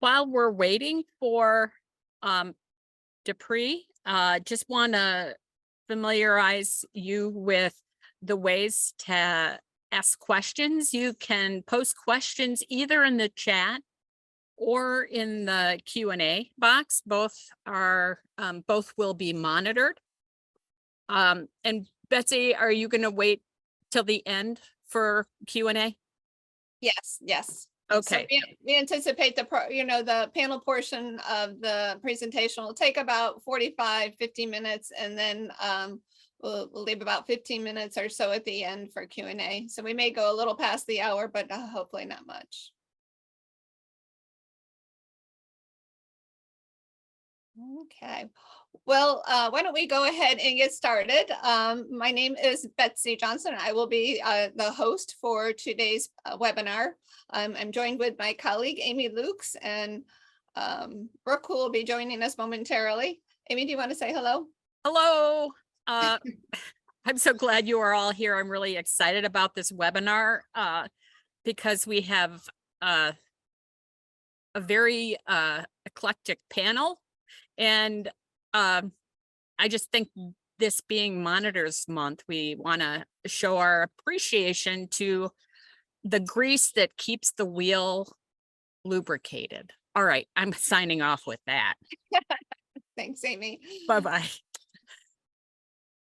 While we're waiting for Dupree, just want to familiarize you with the ways to ask questions. You can post questions either in the chat or in the Q&A box. Both will be monitored. And Betsy, are you going to wait till the end for Q&A? Yes. Okay. So we anticipate the panel portion of the presentation will take about 50 minutes, and then we'll leave about 15 minutes or so at the end for Q&A. So we may go a little past the hour, but hopefully not much. Okay. Well, why don't we go ahead and get started? My name is Betsy Johnson. I will be the host for today's webinar. I'm joined with my colleague, Amy Lukes, and Brooke, who will be joining us momentarily. Amy, do you want to say hello? Hello. I'm so glad you are all here. I'm really excited about this webinar because we have a very eclectic panel. And I just think this being Monitors Month, we want to show our appreciation to the grease that keeps the wheel lubricated. All right, I'm signing off with that. Thanks, Amy. Bye-bye.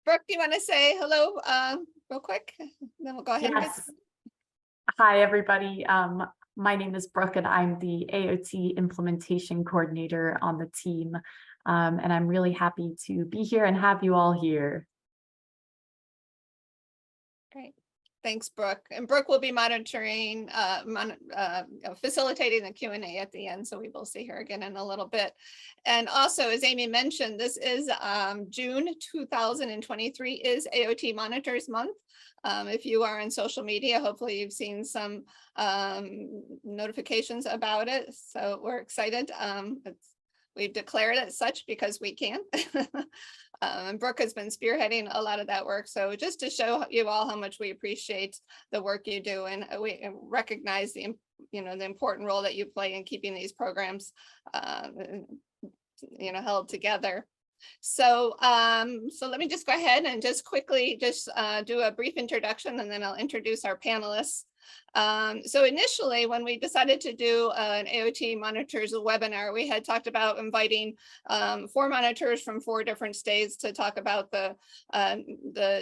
Brooke, do you want to say hello real quick? Then we'll go ahead. Yes. Hi, everybody. My name is Brooke, and I'm the AOT Implementation Coordinator on the team. And I'm really happy to be here and have you all here. Great. Thanks, Brooke. And Brooke will be monitoring, facilitating the Q&A at the end, so we will see her again in a little bit. And also, as Amy mentioned, this is June 2023 is AOT Monitors Month. If you are on social media, hopefully you've seen some notifications about it. So we're excited. We've declared it such because we can. And Brooke has been spearheading a lot of that work. So just to show you all how much we appreciate the work you do, and we recognize the important role that you play in keeping these programs held together. So let me just go ahead and just quickly do a brief introduction, and then I'll introduce our panelists. So initially, when we decided to do an AOT Monitors webinar, we had talked about inviting 4 monitors from 4 different states to talk about the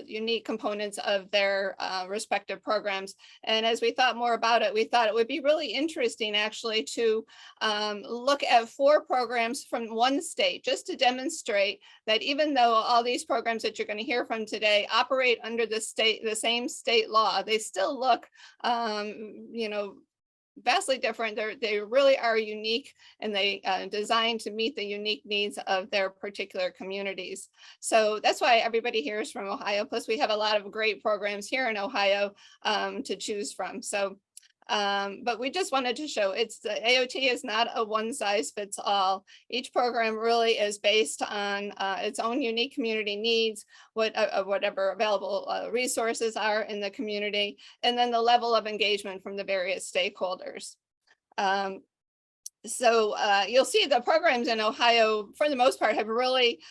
unique components of their respective programs. And as we thought more about it, we thought it would be really interesting actually to look at 4 programs from one state, just to demonstrate that even though all these programs that you're going to hear from today operate under the same state law, they still look vastly different. They really are unique, and they designed to meet the unique needs of their particular communities. So that's why everybody here is from Ohio. Plus, we have a lot of great programs here in Ohio to choose from. So but we just wanted to show the AOT is not a one-size-fits-all. Each program really is based on its own unique community needs, whatever available resources are in the community, and then the level of engagement from the various stakeholders. So you'll see the programs in Ohio, for the most part, have really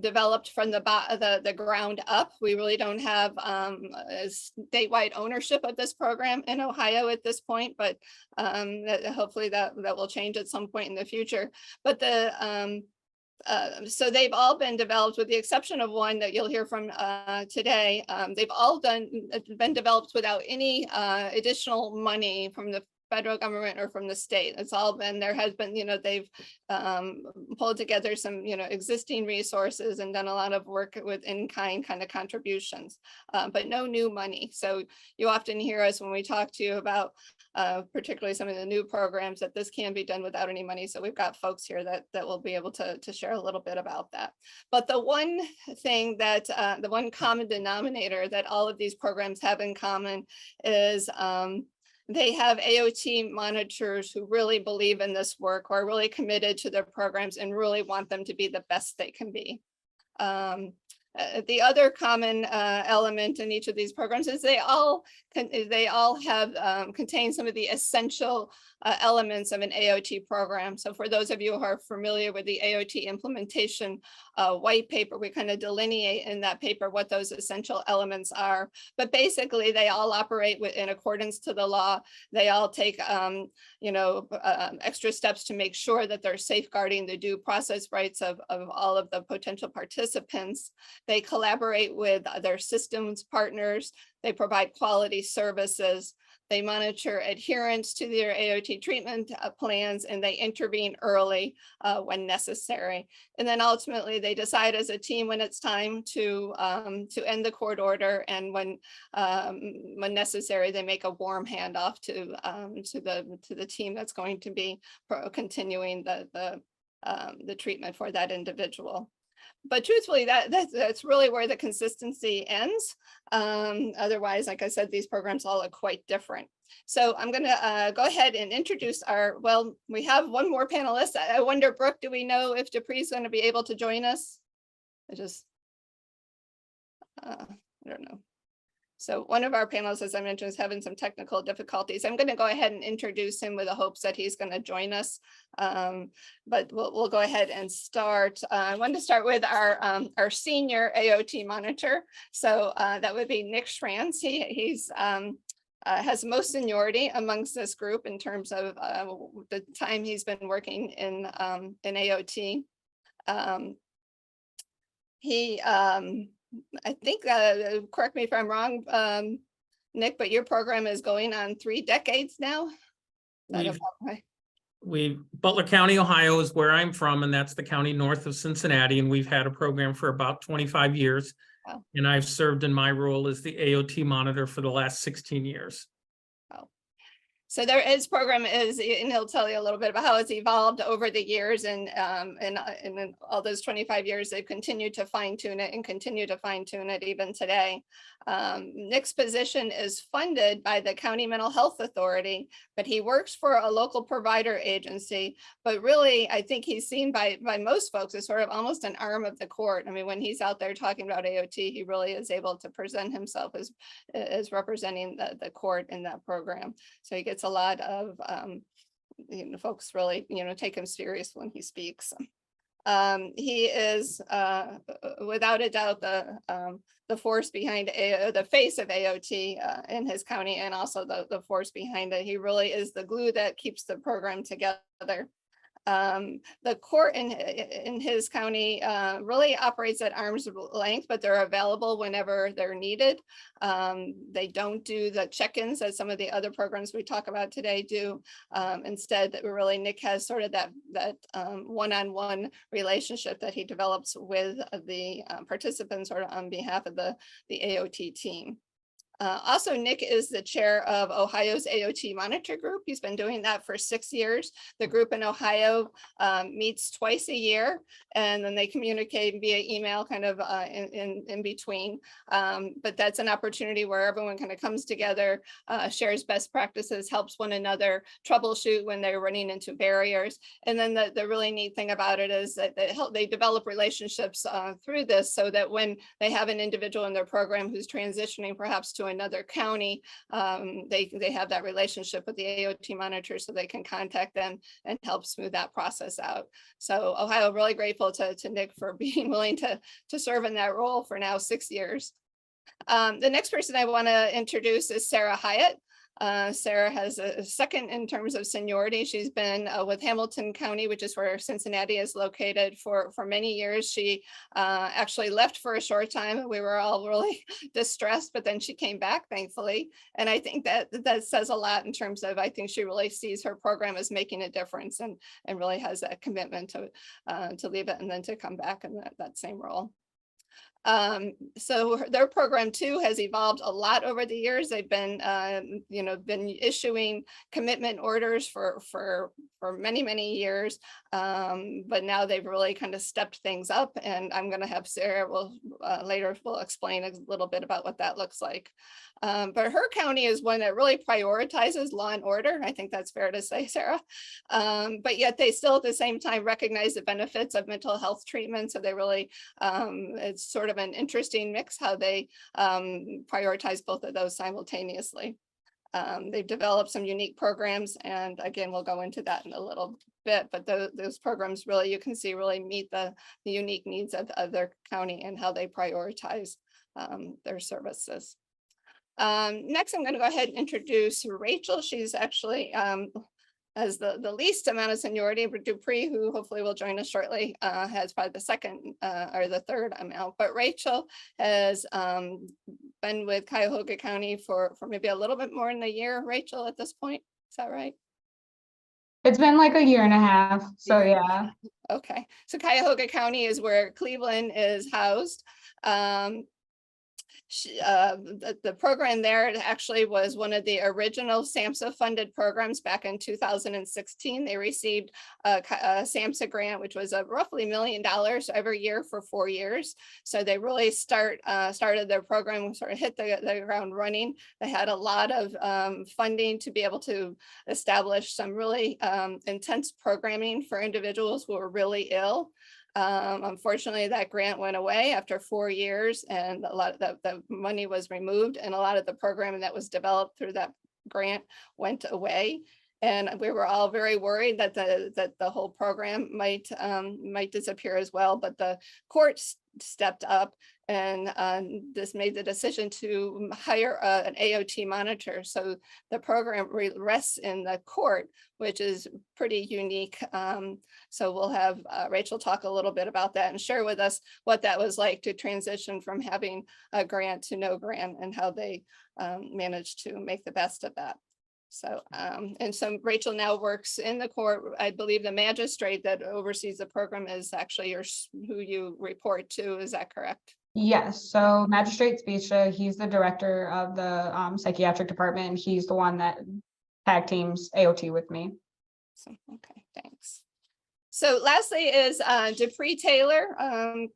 developed from the ground up. We really don't have statewide ownership of this program in Ohio at this point, but hopefully that will change at some point in the future. But so they've all been developed, with the exception of one that you'll hear from today. They've all been developed without any additional money from the federal government or from the state. It's all been, there has been, they've pulled together some, existing resources and done a lot of work with in-kind kind of contributions, but no new money. So you often hear us when we talk to you about particularly some of the new programs, that this can be done without any money. So we've got folks here that will be able to share a little bit about that. But the one thing that, the one common denominator that all of these programs have in common is they have AOT monitors who really believe in this work, who are really committed to their programs and really want them to be the best they can be. The other common element in each of these programs is they all have contain some of the essential elements of an AOT program. So for those of you who are familiar with the AOT Implementation White Paper, we kind of delineate in that paper what those essential elements are. But basically, they all operate in accordance to the law. They all take extra steps to make sure that they're safeguarding the due process rights of all of the potential participants. They collaborate with their systems partners. They provide quality services. They monitor adherence to their AOT treatment plans, and they intervene early when necessary. And then ultimately, they decide as a team when it's time to end the court order, and when necessary, they make a warm handoff to the team that's going to be continuing the treatment for that individual. But truthfully, that's really where the consistency ends. Otherwise, like I said, these programs all look quite different. So I'm going to go ahead and introduce we have one more panelist. I wonder, Brooke, do we know if Dupree's going to be able to join us? I don't know. So one of our panelists, as I mentioned, is having some technical difficulties. I'm going to go ahead and introduce him with the hopes that he's going to join us. But we'll go ahead and start. I wanted to start with our senior AOT monitor. So that would be Nick Schranz. He's has most seniority amongst this group in terms of the time he's been working in AOT. I think, correct me if I'm wrong, Nick, but your program is going on 3 decades now. Butler County, Ohio is where I'm from, and that's the county north of Cincinnati. And we've had a program for about 25 years. Wow. And I've served in my role as the AOT monitor for the last 16 years. Wow. So his program is, and he'll tell you a little bit about how it's evolved over the years, and in all those 25 years, they've continued to fine tune it and continue to fine tune it even today. Nick's position is funded by the County Mental Health Authority, but he works for a local provider agency. But really, I think he's seen by most folks as sort of almost an arm of the court. I mean, when he's out there talking about AOT, he really is able to present himself as representing the court in that program. So he gets a lot of folks really take him serious when he speaks. He is without a doubt the force behind the face of AOT in his county, and also the force behind it. He really is the glue that keeps the program together. The court in his county really operates at arm's length, but they're available whenever they're needed. They don't do the check-ins as some of the other programs we talk about today do. Instead, really Nick has sort of that one-on-one relationship that he develops with the participants sort of on behalf of the AOT team. Also, Nick is the chair of Ohio's AOT Monitor Group. He's been doing that for 6 years. The group in Ohio meets twice a year, and then they communicate via email kind of in between. But that's an opportunity where everyone kind of comes together, shares best practices, helps one another troubleshoot when they're running into barriers. And then the really neat thing about it is that they develop relationships through this, so that when they have an individual in their program who's transitioning perhaps to another county, they have that relationship with the AOT monitor, so they can contact them and help smooth that process out. So Ohio, really grateful to Nick for being willing to serve in that role for now 6 years. The next person I want to introduce is Sarah Hyatt. Sarah has a second in terms of seniority. She's been with Hamilton County, which is where Cincinnati is located, for many years. She actually left for a short time. We were all really distressed, but then she came back, thankfully. And I think that says a lot in terms of, I think she really sees her program as making a difference, and really has that commitment to leave it and then to come back in that same role. So their program too has evolved a lot over the years. They've been, been issuing commitment orders for many years, but now they've really kind of stepped things up. And I'm going to have Sarah later will explain a little bit about what that looks like. But her county is one that really prioritizes law and order. I think that's fair to say, Sarah. But yet they still at the same time recognize the benefits of mental health treatment. So they really, it's sort sort of an interesting mix how they prioritize both of those simultaneously. They've developed some unique programs, and again, we'll go into that in a little bit, but those programs really, you can see, really meet the unique needs of their county and how they prioritize their services. Next, I'm going to go ahead and introduce Rachel. She's actually has the least amount of seniority, but Dupree, who hopefully will join us shortly, has probably the second or the third amount. But Rachel has been with Cuyahoga County for maybe a little bit more than a year, Rachel, at this point. Is that right? It's been like a year and a half, so yeah. Okay, so Cuyahoga County is where Cleveland is housed. The program there actually was one of the original SAMHSA funded programs back in 2016. They received a SAMHSA grant, which was roughly $1 million every year for 4 years. So they really started their program, sort of hit the ground running. They had a lot of funding to be able to establish some really intense programming for individuals who were really ill. Unfortunately, that grant went away after 4 years, and a lot of the money was removed, and a lot of the programming that was developed through that grant went away. And we were all very worried that the whole program might disappear as well. But the courts stepped up and this made the decision to hire an AOT monitor. So the program rests in the court, which is pretty unique. So we'll have Rachel talk a little bit about that and share with us what that was like to transition from having a grant to no grant and how they managed to make the best of that. So, and so Rachel now works in the court. I believe the magistrate that oversees the program is actually who you report to. Is that correct? Yes, so Magistrate Specia, he's the director of the psychiatric department, and he's the one that tag teams AOT with me. So, okay, thanks. So lastly is Dupree Taylor.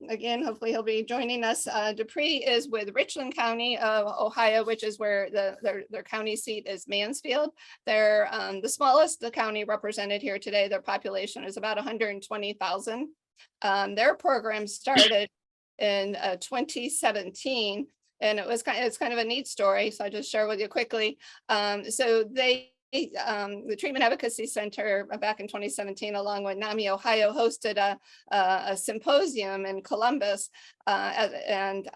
Again, hopefully he'll be joining us. Dupree is with Richland County of Ohio, which is where their county seat is Mansfield. They're the smallest county represented here today. Their population is about 120,000. Their program started in 2017, and it's kind of a neat story. So I'll just share with you quickly. So the Treatment Advocacy Center back in 2017, along with NAMI Ohio, hosted a symposium in Columbus, and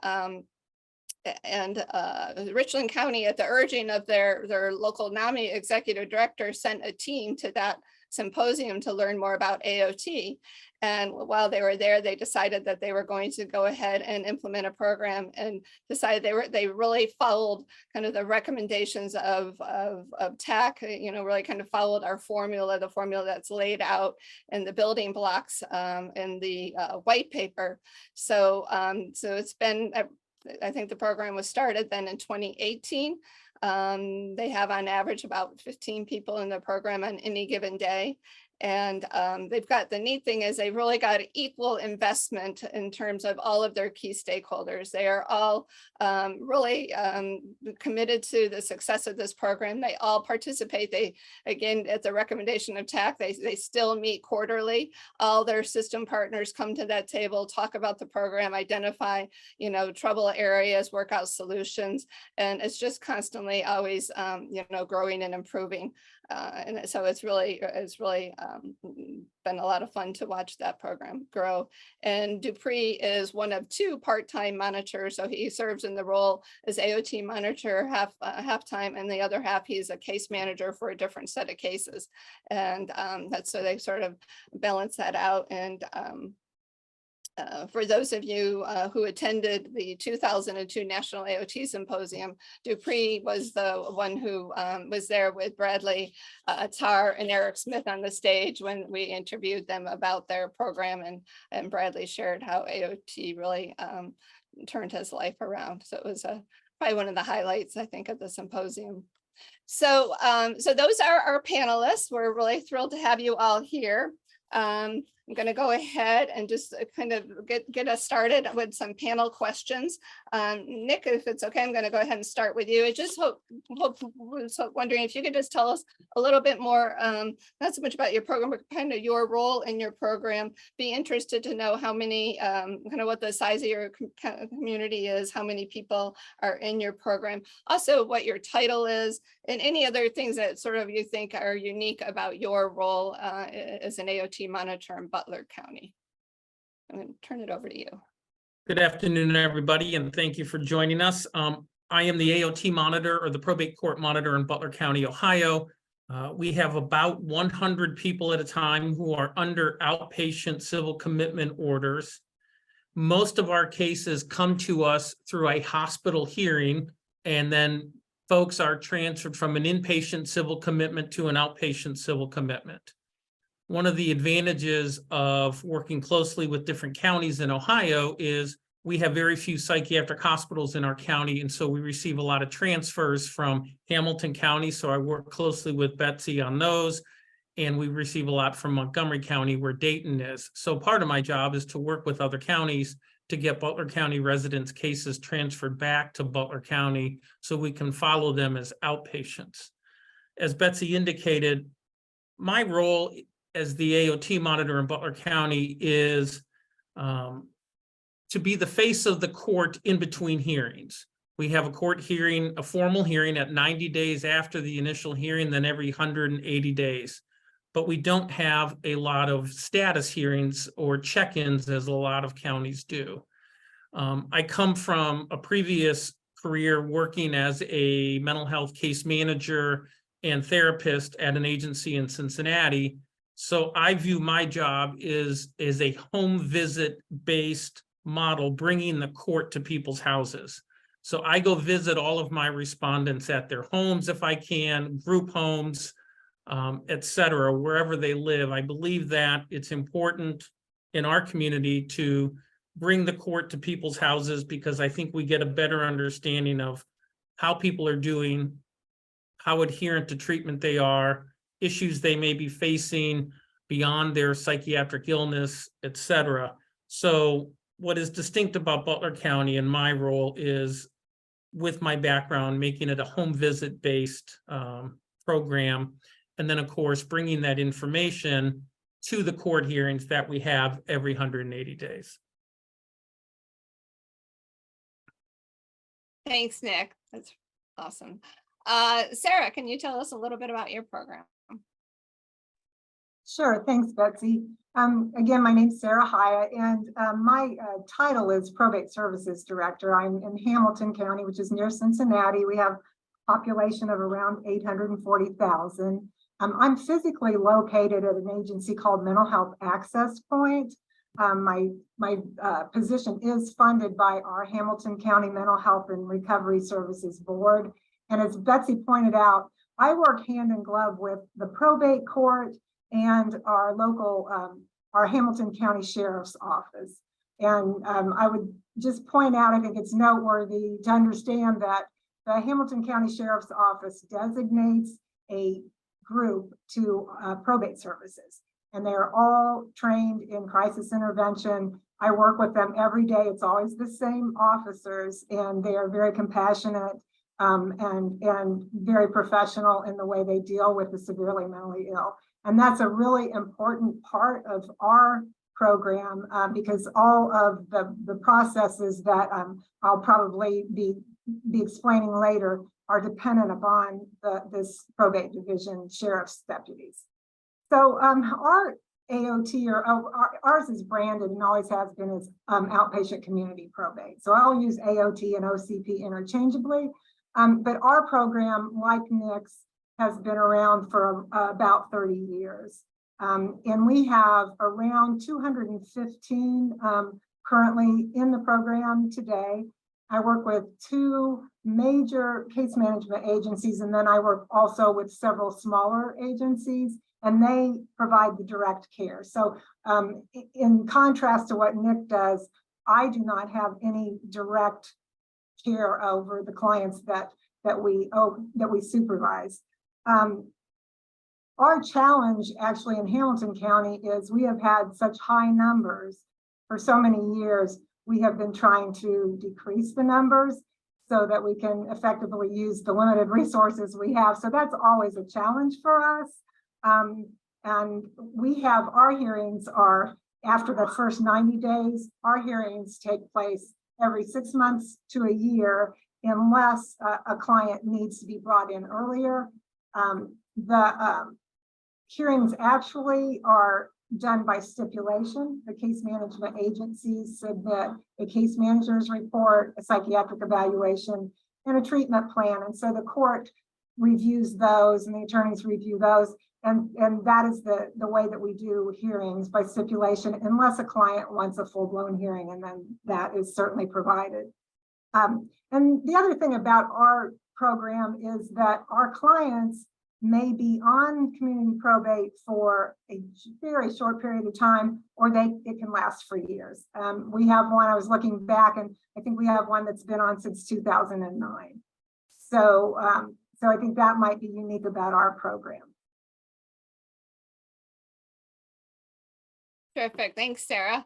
Richland County, at the urging of their local NAMI executive director, sent a team to that symposium to learn more about AOT. And while they were there, they decided that they were going to go ahead and implement a program, and decided they really followed kind of the recommendations of TAC, really kind of followed our formula, the formula that's laid out in the building blocks in the white paper. So it's been, I think the program was started then in 2018. They have on average about 15 people in the program on any given day. And they've got, the neat thing is they really got equal investment in terms of all of their key stakeholders. They are all really committed to the success of this program. They all participate. They, again, at the recommendation of TAC, they still meet quarterly. All their system partners come to that table, talk about the program, identify, trouble areas, work out solutions. And it's just constantly always, growing and improving. And so it's really been a lot of fun to watch that program grow. And Dupree is one of 2 part-time monitors. So he serves in the role as AOT monitor half-time, and the other half he's a case manager for a different set of cases. And that's, so they sort of balance that out. And for those of you who attended the 2002 National AOT Symposium, Dupree was the one who was there with Bradley Tarr and Eric Smith on the stage when we interviewed them about their program, and Bradley shared how AOT really turned his life around. So it was probably one of the highlights, I think, of the symposium. So, so those are our panelists. We're really thrilled to have you all here. I'm going to go ahead and just kind of get us started with some panel questions. Nick, if it's okay, I'm going to go ahead and start with you. I just was wondering if you could just tell us a little bit more, not so much about your program, but kind of your role in your program. Be interested to know how many, kind of what the size of your community is, how many people are in your program, also what your title is, and any other things that sort of you think are unique about your role as an AOT monitor in Butler County. I'm going to turn it over to you. Good afternoon, everybody, and thank you for joining us. I am the AOT monitor, or the probate court monitor, in Butler County, Ohio. We have about 100 people at a time who are under outpatient civil commitment orders. Most of our cases come to us through a hospital hearing, and then folks are transferred from an inpatient civil commitment to an outpatient civil commitment. One of the advantages of working closely with different counties in Ohio is we have very few psychiatric hospitals in our county, and so we receive a lot of transfers from Hamilton County, so I work closely with Betsy on those, and we receive a lot from Montgomery County, where Dayton is. So part of my job is to work with other counties to get Butler County residents' cases transferred back to Butler County so we can follow them as outpatients. As Betsy indicated, my role as the AOT monitor in Butler County is to be the face of the court in between hearings. We have a court hearing, a formal hearing at 90 days after the initial hearing, then every 180 days. But we don't have a lot of status hearings or check-ins as a lot of counties do. I come from a previous career working as a mental health case manager and therapist at an agency in Cincinnati. So I view my job is a home visit-based model, bringing the court to people's houses. So I go visit all of my respondents at their homes if I can, group homes, et cetera, wherever they live. I believe that it's important in our community to bring the court to people's houses because I think we get a better understanding of how people are doing, how adherent to treatment they are, issues they may be facing beyond their psychiatric illness, et cetera. So what is distinct about Butler County and my role is, with my background, making it a home visit-based program, and then, of course, bringing that information to the court hearings that we have every 180 days. Thanks, Nick. That's awesome. Sarah, can you tell us a little bit about your program? Sure, thanks, Betsy. Again, my name's Sarah Haya, and my title is Probate Services Director. I'm in Hamilton County, which is near Cincinnati. We have a population of around 840,000. I'm physically located at an agency called Mental Health Access Point. My position is funded by our Hamilton County Mental Health and Recovery Services Board. And as Betsy pointed out, I work hand in glove with the probate court and our local, our Hamilton County Sheriff's Office. And I would just point out, I think it's noteworthy to understand that the Hamilton County Sheriff's Office designates a group to probate services. And they're all trained in crisis intervention. I work with them every day. It's always the same officers, and they are very compassionate and very professional in the way they deal with the severely mentally ill. And that's a really important part of our program because all of the processes that I'll probably be explaining later are dependent upon this probate division sheriff's deputies. So our AOT, ours is branded and always has been as outpatient community probate. So I'll use AOT and OCP interchangeably, but our program, like Nick's, has been around for about 30 years. And we have around 215 currently in the program today. I work with 2 major case management agencies, and then I work also with several smaller agencies, and they provide the direct care. So in contrast to what Nick does, I do not have any direct care over the clients that we supervise. Our challenge actually in Hamilton County is we have had such high numbers for so many years. We have been trying to decrease the numbers so that we can effectively use the limited resources we have. So that's always a challenge for us. And we have, our hearings are after the first 90 days, our hearings take place every 6 months to a year, unless a client needs to be brought in earlier. The hearings actually are done by stipulation. The case management agencies submit a case manager's report, a psychiatric evaluation, and a treatment plan. And so the court reviews those and the attorneys review those. And that is the way that we do hearings, by stipulation, unless a client wants a full-blown hearing, and then that is certainly provided. And the other thing about our program is that our clients may be on community probate for a very short period of time, or it can last for years. We have one, I was looking back, and I think we have one that's been on since 2009. So I think that might be unique about our program. Terrific. Thanks, Sarah.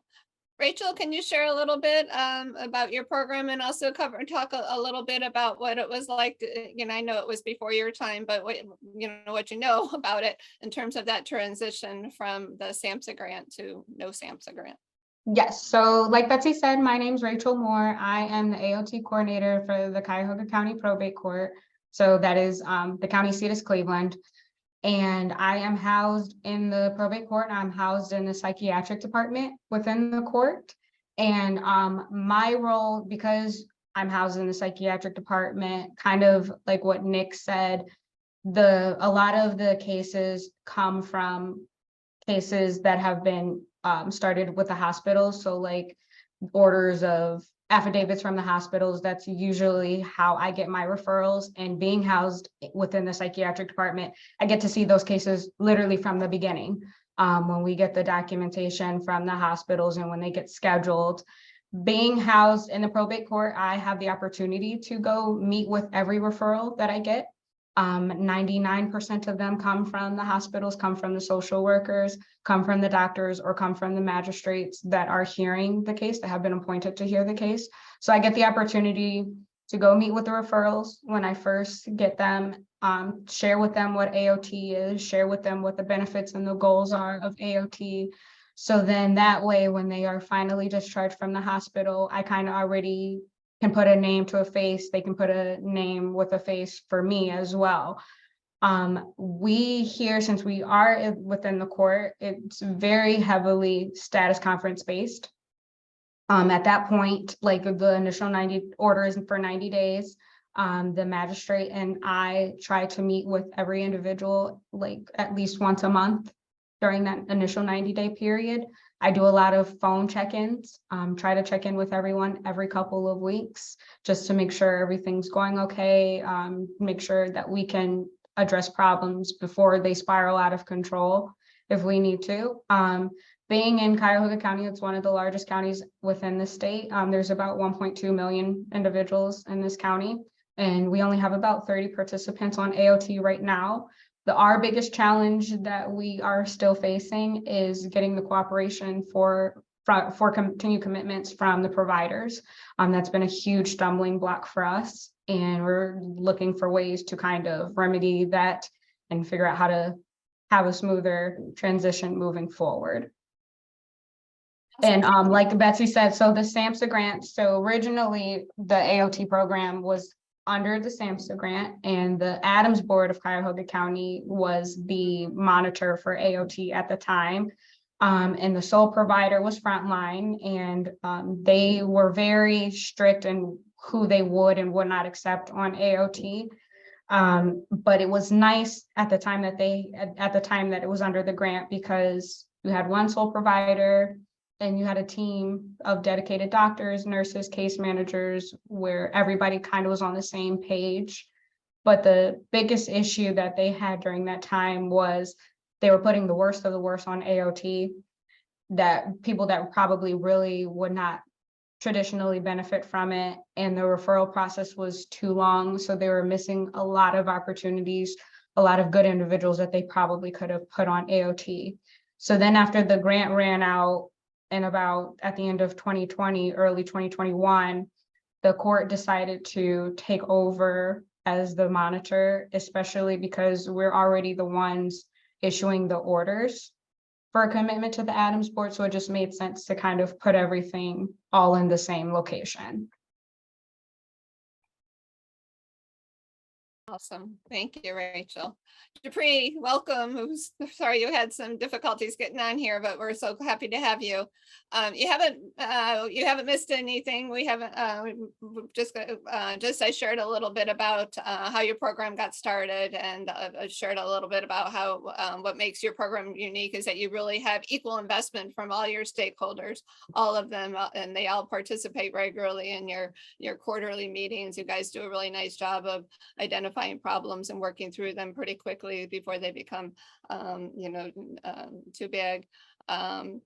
Rachel, can you share a little bit about your program, and also talk a little bit about what it was like to, I know it was before your time, but what you know about it in terms of that transition from the SAMHSA grant to no SAMHSA grant? Yes, so like Betsy said, my name's Rachel Moore. I am the AOT coordinator for the Cuyahoga County Probate Court. So that is the county seat is Cleveland. And I am housed in the probate court, and I'm housed in the psychiatric department within the court. And my role, because I'm housed in the psychiatric department, kind of like what Nick said, a lot of the cases come from cases that have been started with the hospitals. So like orders of affidavits from the hospitals, that's usually how I get my referrals. And being housed within the psychiatric department, I get to see those cases literally from the beginning. When we get the documentation from the hospitals and when they get scheduled. Being housed in the probate court, I have the opportunity to go meet with every referral that I get. 99% of them come from the hospitals, come from the social workers, come from the doctors, or come from the magistrates that are hearing the case, that have been appointed to hear the case. So I get the opportunity to go meet with the referrals when I first get them, share with them what AOT is, share with them what the benefits and the goals are of AOT. So then that way, when they are finally discharged from the hospital, I kind of already can put a name to a face. They can put a name with a face for me as well. We here, since we are within the court, it's very heavily status conference based. At that point, like the initial 90 orders for 90 days, the magistrate and I try to meet with every individual like at least once a month during that initial 90-day period. I do a lot of phone check-ins, try to check in with everyone every couple of weeks, just to make sure everything's going okay, make sure that we can address problems before they spiral out of control if we need to. Being in Cuyahoga County, it's one of the largest counties within the state. There's about 1.2 million individuals in this county, and we only have about 30 participants on AOT right now. Our biggest challenge that we are still facing is getting the cooperation for continued commitments from the providers. That's been a huge stumbling block for us, and we're looking for ways to kind of remedy that and figure out how to have a smoother transition moving forward. And like Betsy said, so the SAMHSA grant, so originally the AOT program was under the SAMHSA grant, and the Adams Board of Cuyahoga County was the monitor for AOT at the time. And the sole provider was Frontline, and they were very strict in who they would and would not accept on AOT. But it was nice at the time that it was under the grant, because you had one sole provider and you had a team of dedicated doctors, nurses, case managers, where everybody kind of was on the same page. But the biggest issue that they had during that time was they were putting the worst of the worst on AOT, that people that probably really would not traditionally benefit from it, and the referral process was too long. So they were missing a lot of opportunities a lot of good individuals that they probably could have put on AOT. So then after the grant ran out in about at the end of 2020, early 2021, the court decided to take over as the monitor, especially because we're already the ones issuing the orders for a commitment to the Adams Board. So it just made sense to kind of put everything all in the same location. Awesome. Thank you, Rachel. Dupree, welcome. Sorry you had some difficulties getting on here, but we're so happy to have you. You haven't missed anything. We haven't just I shared a little bit about how your program got started, and I shared a little bit about how what makes your program unique is that you really have equal investment from all your stakeholders, all of them, and they all participate regularly in your quarterly meetings. You guys do a really nice job of identifying problems and working through them pretty quickly before they become, too big. So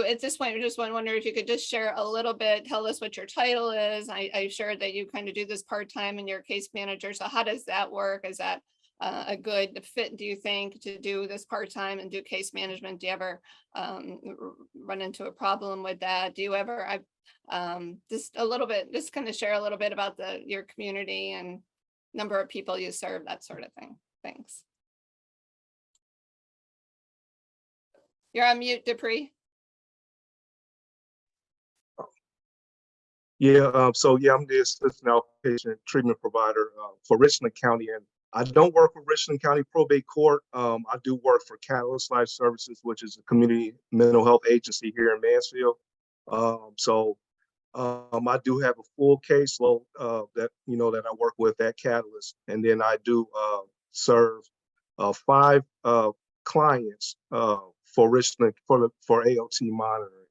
at this point, I just wonder if you could just share a little bit, tell us what your title is. I shared that you kind of do this part-time and you're a case manager. So how does that work? Is that a good fit, do you think, to do this part-time and do case management? Do you ever run into a problem with that? Do you ever, just kind of share a little bit about your community and number of people you serve, that sort of thing. Thanks. You're on mute, Dupree. Yeah, so I'm the assistant outpatient treatment provider for Richland County, and I don't work for Richland County Probate Court. I do work for Catalyst Life Services, which is a community mental health agency here in Mansfield. I do have a full caseload that I work with at Catalyst, and then I do serve 5 clients for Richland for AOT monitoring.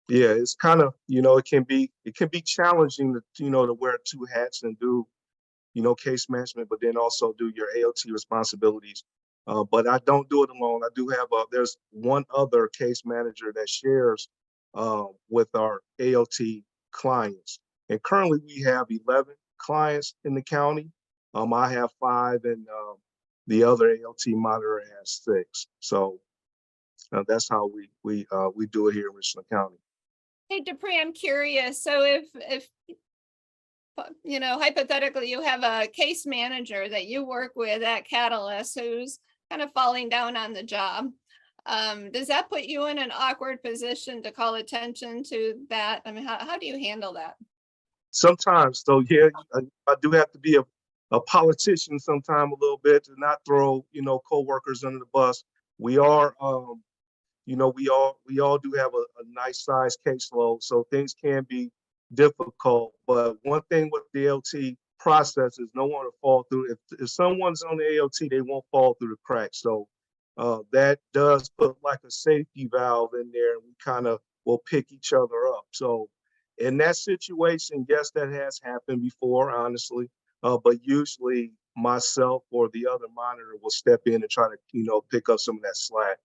Yeah, it's kind of, it can be challenging to wear 2 hats and do case management, but then also do your AOT responsibilities. But I don't do it alone. I do have there's one other case manager that shares with our AOT clients. And currently we have 11 clients in the county. I have 5, and the other AOT monitor has 6. So that's how we do it here in Richland County. Hey, Dupree, I'm curious. So if hypothetically, you have a case manager that you work with at Catalyst who's kind of falling down on the job, does that put you in an awkward position to call attention to that? I mean, how do you handle that? Sometimes, so yeah, I do have to be a politician sometime a little bit to not throw co-workers under the bus. We are we all do have a nice size caseload, so things can be difficult. But one thing with the AOT process is no one will fall through. If someone's on the AOT, they won't fall through the cracks. So that does put like a safety valve in there, and we kind of will pick each other up. So in that situation, yes, that has happened before, honestly. But usually myself or the other monitor will step in and try to pick up some of that slack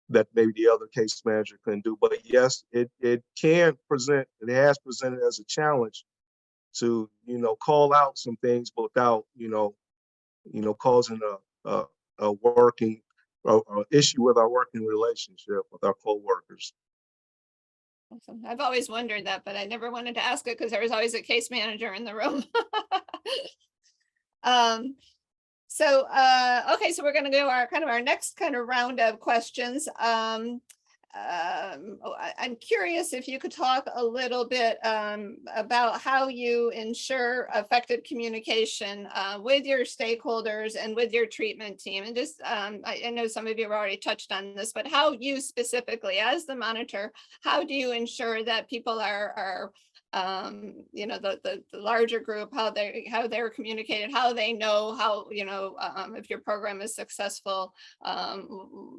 that maybe the other case manager couldn't do. But yes, it has presented as a challenge to, call out some things without, causing a working issue with our working relationship with our co-workers. Awesome. I've always wondered that, but I never wanted to ask it because there was always a case manager in the room. Okay, so we're going to go our next kind of round of questions. I'm curious if you could talk a little bit about how you ensure effective communication with your stakeholders and with your treatment team. And just, I know some of you have already touched on this, but how you specifically, as the monitor, how do you ensure that people are the larger group, how they're communicated, how they know how, if your program is successful,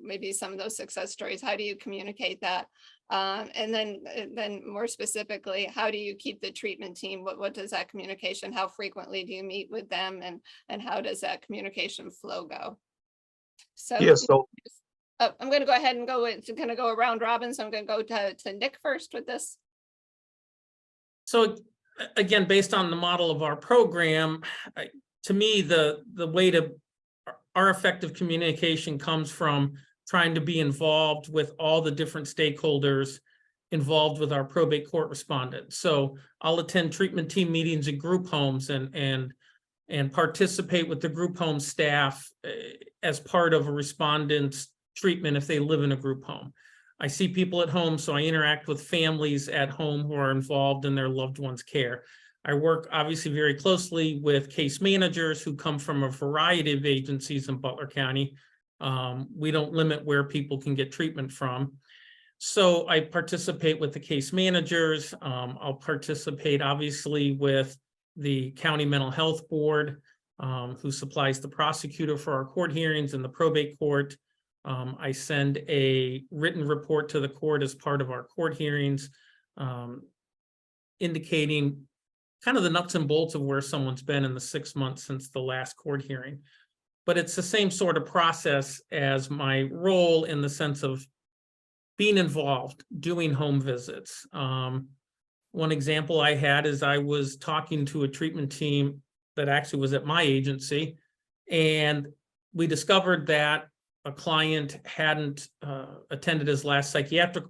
maybe some of those success stories, how do you communicate that? And then more specifically, how do you keep the treatment team? What does that communication, how frequently do you meet with them, and how does that communication flow go? So, yeah, so I'm going to go ahead and go around robin. So I'm going to go to Nick first with this. So again, based on the model of our program, to me, the way to our effective communication comes from trying to be involved with all the different stakeholders involved with our probate court respondents. So I'll attend treatment team meetings in group homes and participate with the group home staff as part of a respondent's treatment if they live in a group home. I see people at home, so I interact with families at home who are involved in their loved one's care. I work obviously very closely with case managers who come from a variety of agencies in Butler County. We don't limit where people can get treatment from. So I participate with the case managers. I'll participate obviously with the County Mental Health Board, who supplies the prosecutor for our court hearings in the probate court. I send a written report to the court as part of our court hearings, indicating kind of the nuts and bolts of where someone's been in the 6 months since the last court hearing. But it's the same sort of process as my role in the sense of being involved, doing home visits. One example I had is I was talking to a treatment team that actually was at my agency, and we discovered that a client hadn't attended his last psychiatric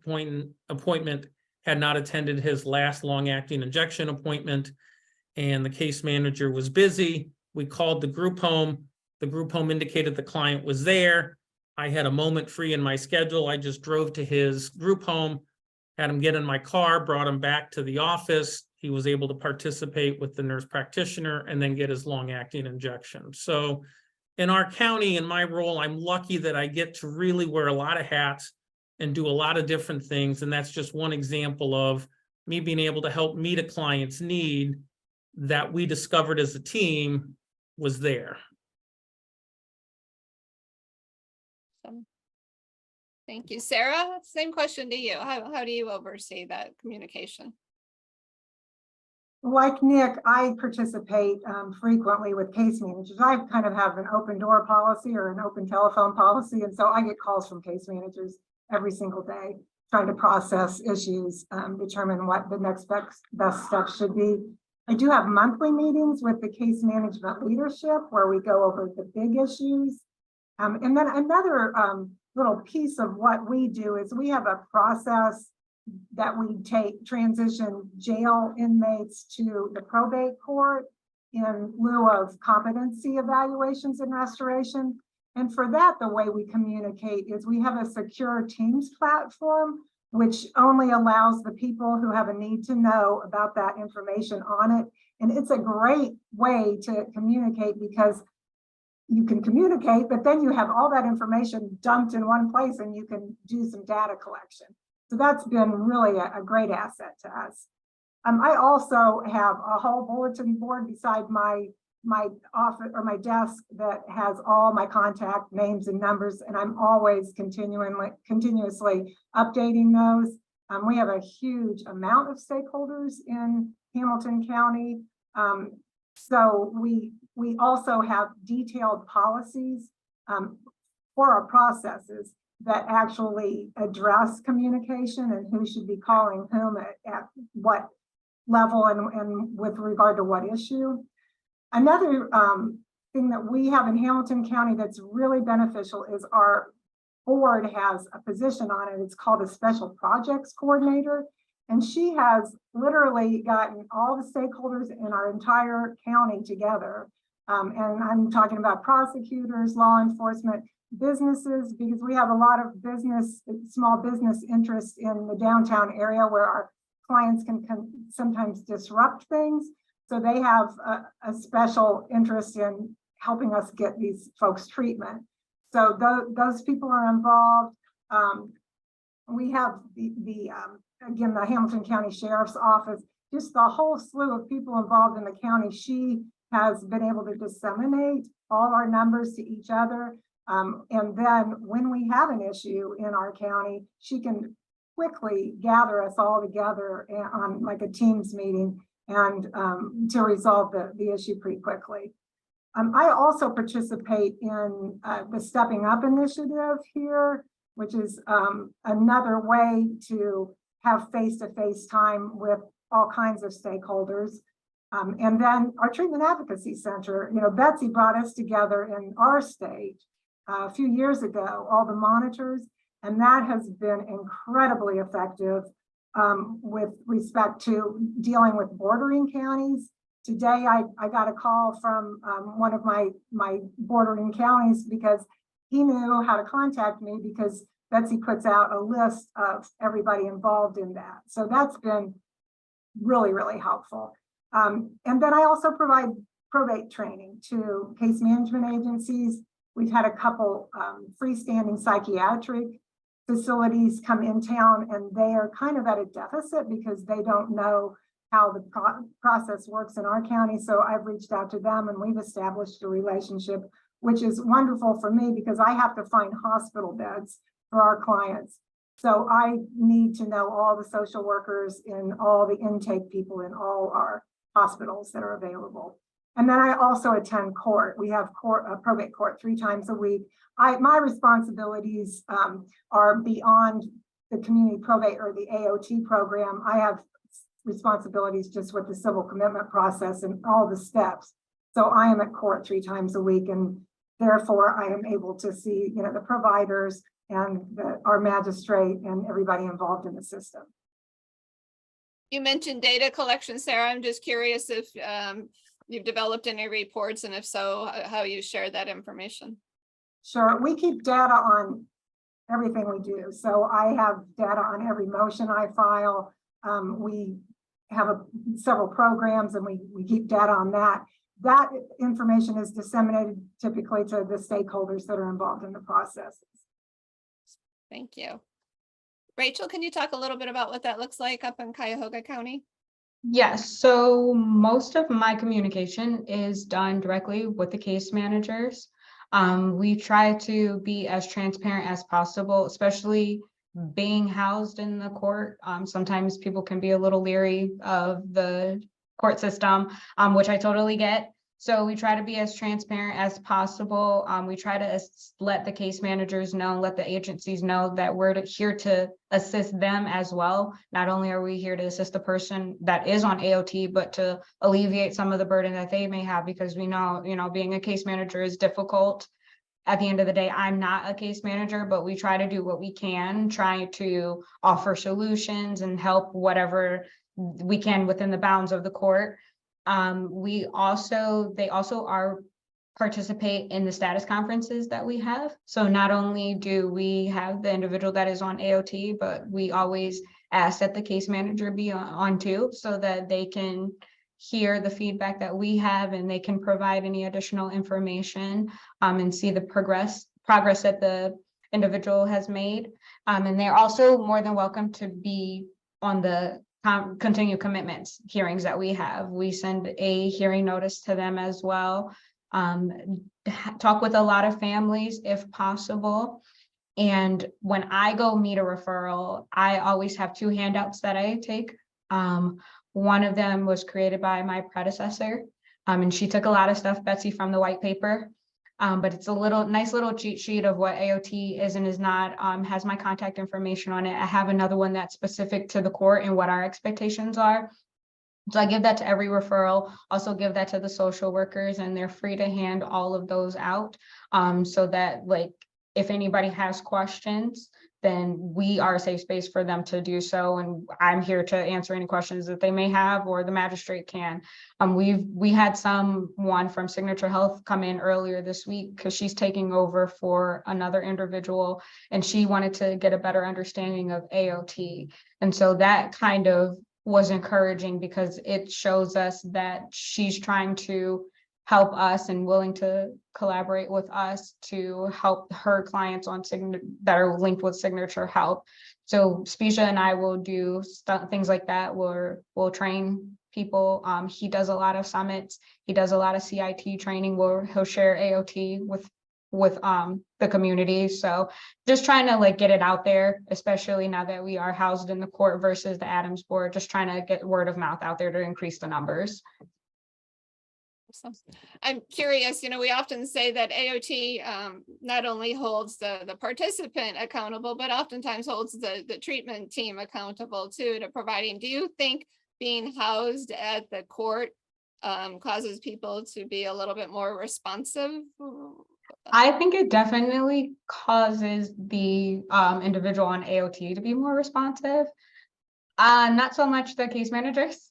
appointment, had not attended his last long-acting injection appointment, and the case manager was busy. We called the group home. The group home indicated the client was there. I had a moment free in my schedule. I just drove to his group home, had him get in my car, brought him back to the office. He was able to participate with the nurse practitioner and then get his long-acting injection. So in our county, in my role, I'm lucky that I get to really wear a lot of hats and do a lot of different things. And that's just one example of me being able to help meet a client's need that we discovered as a team was there. Thank you, Sarah. Same question to you. How do you oversee that communication? Like Nick, I participate frequently with case managers. I kind of have an open door policy or an open telephone policy. And so I get calls from case managers every single day, trying to process issues, determine what the next best steps should be. I do have monthly meetings with the case management leadership where we go over the big issues. And then another little piece of what we do is we have a process that we transition jail inmates to the probate court in lieu of competency evaluations and restoration. And for that, the way we communicate is we have a secure Teams platform, which only allows the people who have a need to know about that information on it. And it's a great way to communicate because you can communicate, but then you have all that information dumped in one place and you can do some data collection. So that's been really a great asset to us. I also have a whole bulletin board beside my office or my desk that has all my contact names and numbers, and I'm always continuously updating those. We have a huge amount of stakeholders in Hamilton County. So we also have detailed policies for our processes that actually address communication and who should be calling whom at what level and with regard to what issue. Another thing that we have in Hamilton County that's really beneficial is our board has a position on it. It's called a special projects coordinator. And she has literally gotten all the stakeholders in our entire county together. And I'm talking about prosecutors, law enforcement, businesses, because we have a lot of small business interests in the downtown area where our clients can sometimes disrupt things. So they have a special interest in helping us get these folks treatment. So those people are involved. We have again, the Hamilton County Sheriff's Office, just the whole slew of people involved in the county. She has been able to disseminate all our numbers to each other. And then when we have an issue in our county, she can quickly gather us all together on like a Teams meeting and to resolve the issue pretty quickly. I also participate in the Stepping Up initiative here, which is another way to have face-to-face time with all kinds of stakeholders. And then our treatment advocacy center, Betsy brought us together in our state a few years ago, all the monitors, and that has been incredibly effective with respect to dealing with bordering counties. Today, I got a call from one of my bordering counties because he knew how to contact me because Betsy puts out a list of everybody involved in that. So that's been really, really helpful. And then I also provide probate training to case management agencies. We've had a couple freestanding psychiatric facilities come in town, and they are kind of at a deficit because they don't know how the process works in our county. So I've reached out to them and we've established a relationship, which is wonderful for me because I have to find hospital beds for our clients. So I need to know all the social workers and all the intake people in all our hospitals that are available. And then I also attend court. We have probate court 3 times a week. My responsibilities are beyond the community probate or the AOT program. I have responsibilities just with the civil commitment process and all the steps. So I am at court 3 times a week, and therefore I am able to see, the providers and our magistrate and everybody involved in the system. You mentioned data collection, Sarah. I'm just curious if you've developed any reports, and if so, how you share that information. Sure, we keep data on everything we do. So I have data on every motion I file. We have several programs, and we keep data on that. That information is disseminated typically to the stakeholders that are involved in the processes. Thank you. Rachel, can you talk a little bit about what that looks like up in Cuyahoga County? Yes, so most of my communication is done directly with the case managers. We try to be as transparent as possible, especially being housed in the court. Sometimes people can be a little leery of the court system, which I totally get. So we try to be as transparent as possible. We try to let the case managers know, let the agencies know that we're here to assist them as well. Not only are we here to assist the person that is on AOT, but to alleviate some of the burden that they may have, because we know, being a case manager is difficult. At the end of the day, I'm not a case manager, but we try to do what we can, try to offer solutions and help whatever we can within the bounds of the court. They also participate in the status conferences that we have. So not only do we have the individual that is on AOT, but we always ask that the case manager be on too, so that they can hear the feedback that we have and they can provide any additional information and see the progress that the individual has made. And they're also more than welcome to be on the continued commitments hearings that we have. We send a hearing notice to them as well. Talk with a lot of families if possible. And when I go meet a referral, I always have 2 handouts that I take. One of them was created by my predecessor, and she took a lot of stuff, Betsy, from the white paper. But it's a nice little cheat sheet of what AOT is and is not, has my contact information on it. I have another one that's specific to the court and what our expectations are. So I give that to every referral, also give that to the social workers, and they're free to hand all of those out, so that if anybody has questions, then we are a safe space for them to do so. And I'm here to answer any questions that they may have, or the magistrate can. We had someone from Signature Health come in earlier this week because she's taking over for another individual, and she wanted to get a better understanding of AOT. And so that kind of was encouraging, because it shows us that she's trying to help us and willing to collaborate with us to help her clients on that are linked with Signature Health. So Specia and I will do things like that, where we'll train people. He does a lot of summits. He does a lot of CIT training where he'll share AOT with the community. So just trying to get it out there, especially now that we are housed in the court versus the Adams board, just trying to get word of mouth out there to increase the numbers. I'm curious, we often say that AOT not only holds the participant accountable, but oftentimes holds the treatment team accountable too, to providing. Do you think being housed at the court causes people to be a little bit more responsive? I think it definitely causes the individual on AOT to be more responsive. Not so much the case managers.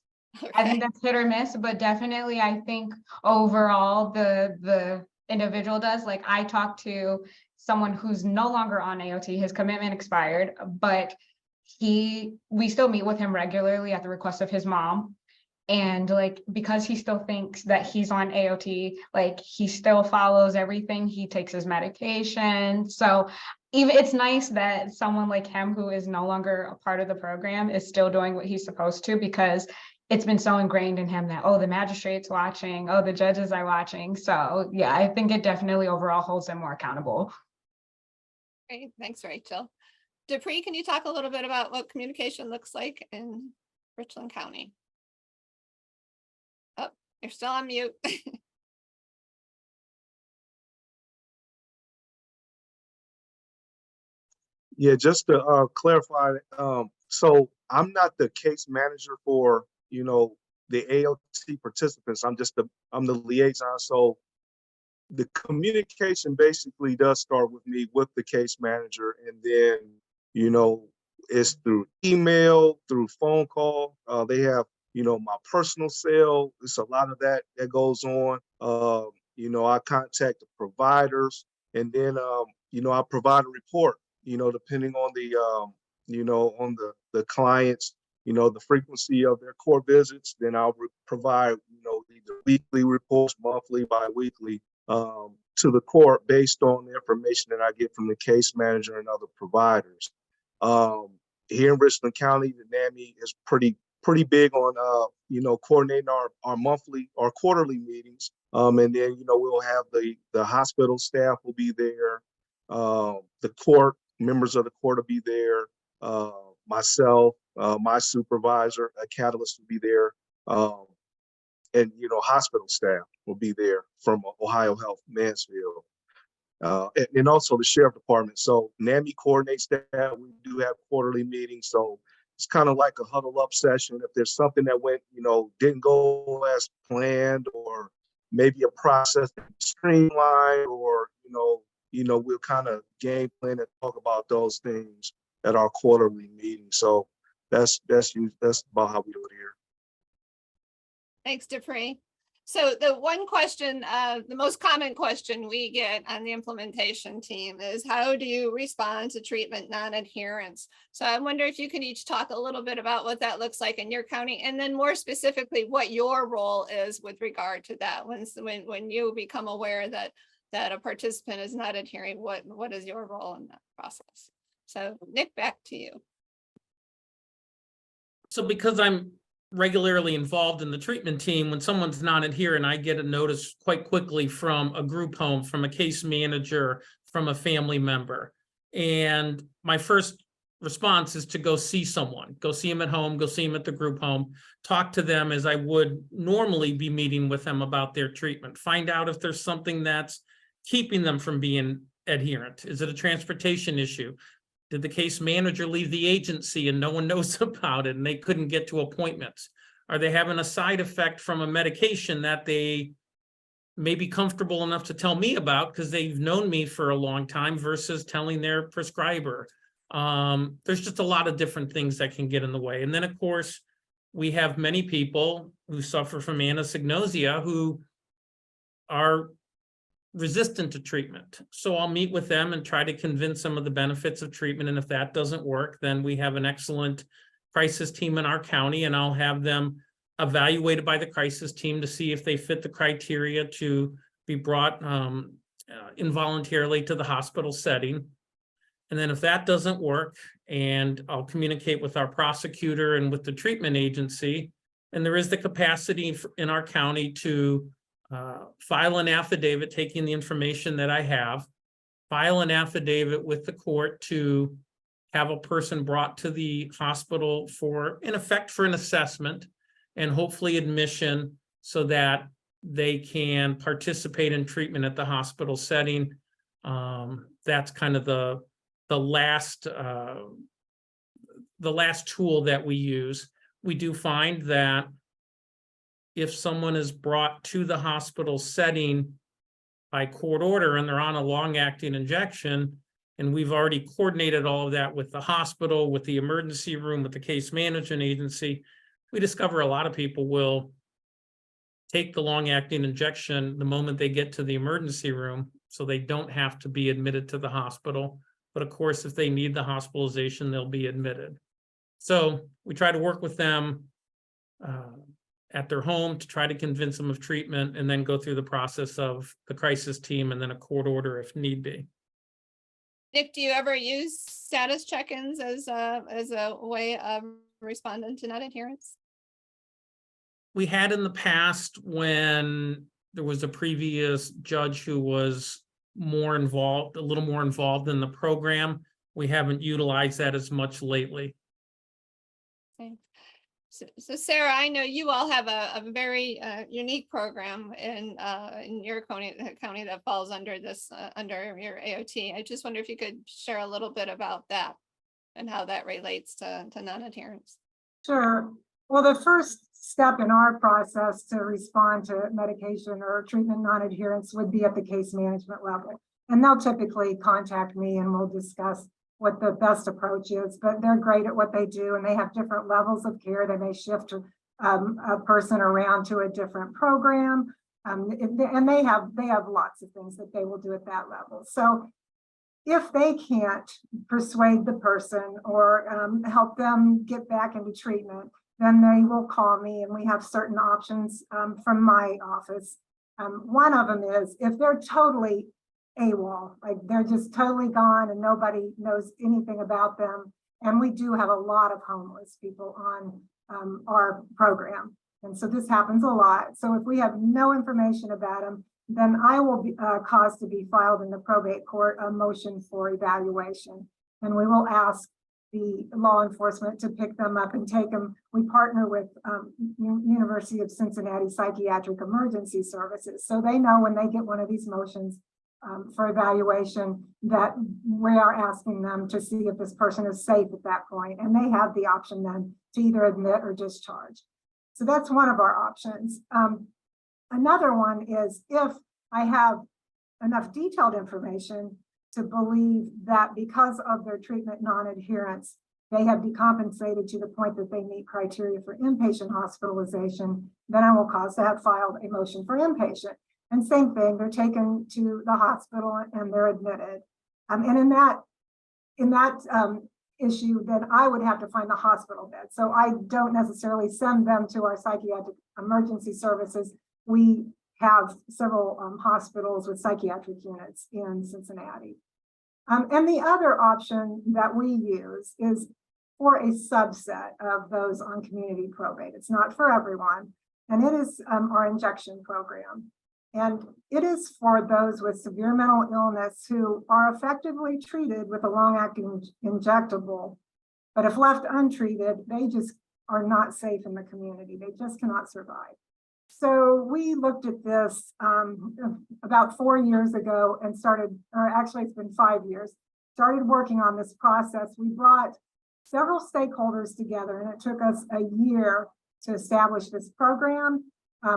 I think that's hit or miss, but definitely I think overall the individual does. Like, I talked to someone who's no longer on AOT, his commitment expired, but we still meet with him regularly at the request of his mom. And like, because he still thinks that he's on AOT, like he still follows everything, he takes his medication. So even it's nice that someone like him, who is no longer a part of the program, is still doing what he's supposed to, because it's been so ingrained in him that, oh, the magistrate's watching, oh, the judges are watching. So yeah, I think it definitely overall holds them more accountable. Great, thanks, Rachel. Dupree, can you talk a little bit about what communication looks like in Richland County? Oh, you're still on mute. Yeah, just to clarify, so I'm not the case manager for, you know, the AOT participants. I'm the liaison. So the communication basically does start with me with the case manager, and then, you know, it's through email, through phone call. They have, you know, my personal cell. It's a lot of that goes on. You know, I contact the providers, and then, you know, I provide a report, you know, depending on the, you know, on the clients, you know, the frequency of their court visits. Then I'll provide, you know, either weekly reports, monthly, bi-weekly, to the court based on the information that I get from the case manager and other providers. Here in Richland County, the NAMI is pretty big on, you know, coordinating our monthly or quarterly meetings. And then, you know, we'll have the hospital staff will be there. The court, members of the court will be there. Myself, my supervisor, a catalyst will be there. And, you know, hospital staff will be there from Ohio Health Mansfield. And also the sheriff department. So NAMI coordinates that. We do have quarterly meetings. So it's kind of like a huddle up session. If there's something that went, you know, didn't go as planned, or maybe a process that streamlined, or, you know, we'll kind of game plan and talk about those things at our quarterly meeting. So that's about how we do it here. Thanks, Dupree. So the one question, the most common question we get on the implementation team is, how do you respond to treatment non-adherence? So I wonder if you can each talk a little bit about what that looks like in your county, and then more specifically, what your role is with regard to that. When you become aware that a participant is not adhering, what is your role in that process? So Nick, back to you. So because I'm regularly involved in the treatment team, when someone's not adherent, I get a notice quite quickly from a group home, from a case manager, from a family member. And my first response is to go see someone, go see them at home, go see them at the group home, talk to them as I would normally be meeting with them about their treatment, find out if there's something that's keeping them from being adherent. Is it a transportation issue? Did the case manager leave the agency and no one knows about it and they couldn't get to appointments? Are they having a side effect from a medication that they may be comfortable enough to tell me about because they've known me for a long time versus telling their prescriber? There's just a lot of different things that can get in the way. And then, of course, we have many people who suffer from anosognosia who are resistant to treatment. So I'll meet with them and try to convince them of the benefits of treatment. And if that doesn't work, then we have an excellent crisis team in our county, and I'll have them evaluated by the crisis team to see if they fit the criteria to be brought involuntarily to the hospital setting. And then if that doesn't work, and I'll communicate with our prosecutor and with the treatment agency, and there is the capacity in our county to file an affidavit taking the information that I have, file an affidavit with the court to have a person brought to the hospital for, in effect, for an assessment and hopefully admission so that they can participate in treatment at the hospital setting. That's kind of the last tool that we use. we do find that if someone is brought to the hospital setting by court order and they're on a long-acting injection, and we've already coordinated all of that with the hospital, with the emergency room, with the case management agency, we discover a lot of people will take the long-acting injection the moment they get to the emergency room, so they don't have to be admitted to the hospital. But of course, if they need the hospitalization, they'll be admitted. So we try to work with them at their home to try to convince them of treatment, and then go through the process of the crisis team and then a court order if need be. Nick, do you ever use status check-ins as a way of responding to non-adherence? We had in the past when there was a previous judge who was more involved, a little more involved in the program. We haven't utilized that as much lately. Okay. So Sarah, I know you all have a very unique program in your county that falls under this under your AOT. I just wonder if you could share a little bit about that and how that relates to non-adherence. Sure. Well, the first step in our process to respond to medication or treatment non-adherence would be at the case management level. And they'll typically contact me and we'll discuss what the best approach is, but they're great at what they do and they have different levels of care. They may shift a person around to a different program. And they have lots of things that they will do at that level. So if they can't persuade the person or help them get back into treatment, then they will call me and we have certain options from my office. One of them is if they're totally AWOL, like they're just totally gone and nobody knows anything about them. And we do have a lot of homeless people on our program. And so this happens a lot. So if we have no information about them, then I will be cause to be filed in the probate court a motion for evaluation. And we will ask the law enforcement to pick them up and take them. We partner with University of Cincinnati Psychiatric Emergency Services. So they know when they get one of these motions for evaluation that we are asking them to see if this person is safe at that point. And they have the option then to either admit or discharge. So that's one of our options. Another one is if I have enough detailed information to believe that because of their treatment non-adherence, they have decompensated to the point that they meet criteria for inpatient hospitalization, then I will cause to have filed a motion for inpatient. And same thing, they're taken to the hospital and they're admitted. And in that issue, then I would have to find the hospital bed. So I don't necessarily send them to our psychiatric emergency services. We have several hospitals with psychiatric units in Cincinnati. And the other option that we use is for a subset of those on community probate. It's not for everyone. And it is our injection program. And it is for those with severe mental illness who are effectively treated with a long-acting injectable, but if left untreated, they just are not safe in the community. They just cannot survive. So we looked at this about 4 years ago and started, or actually it's been 5 years, started working on this process. We brought several stakeholders together and it took us a year to establish this program.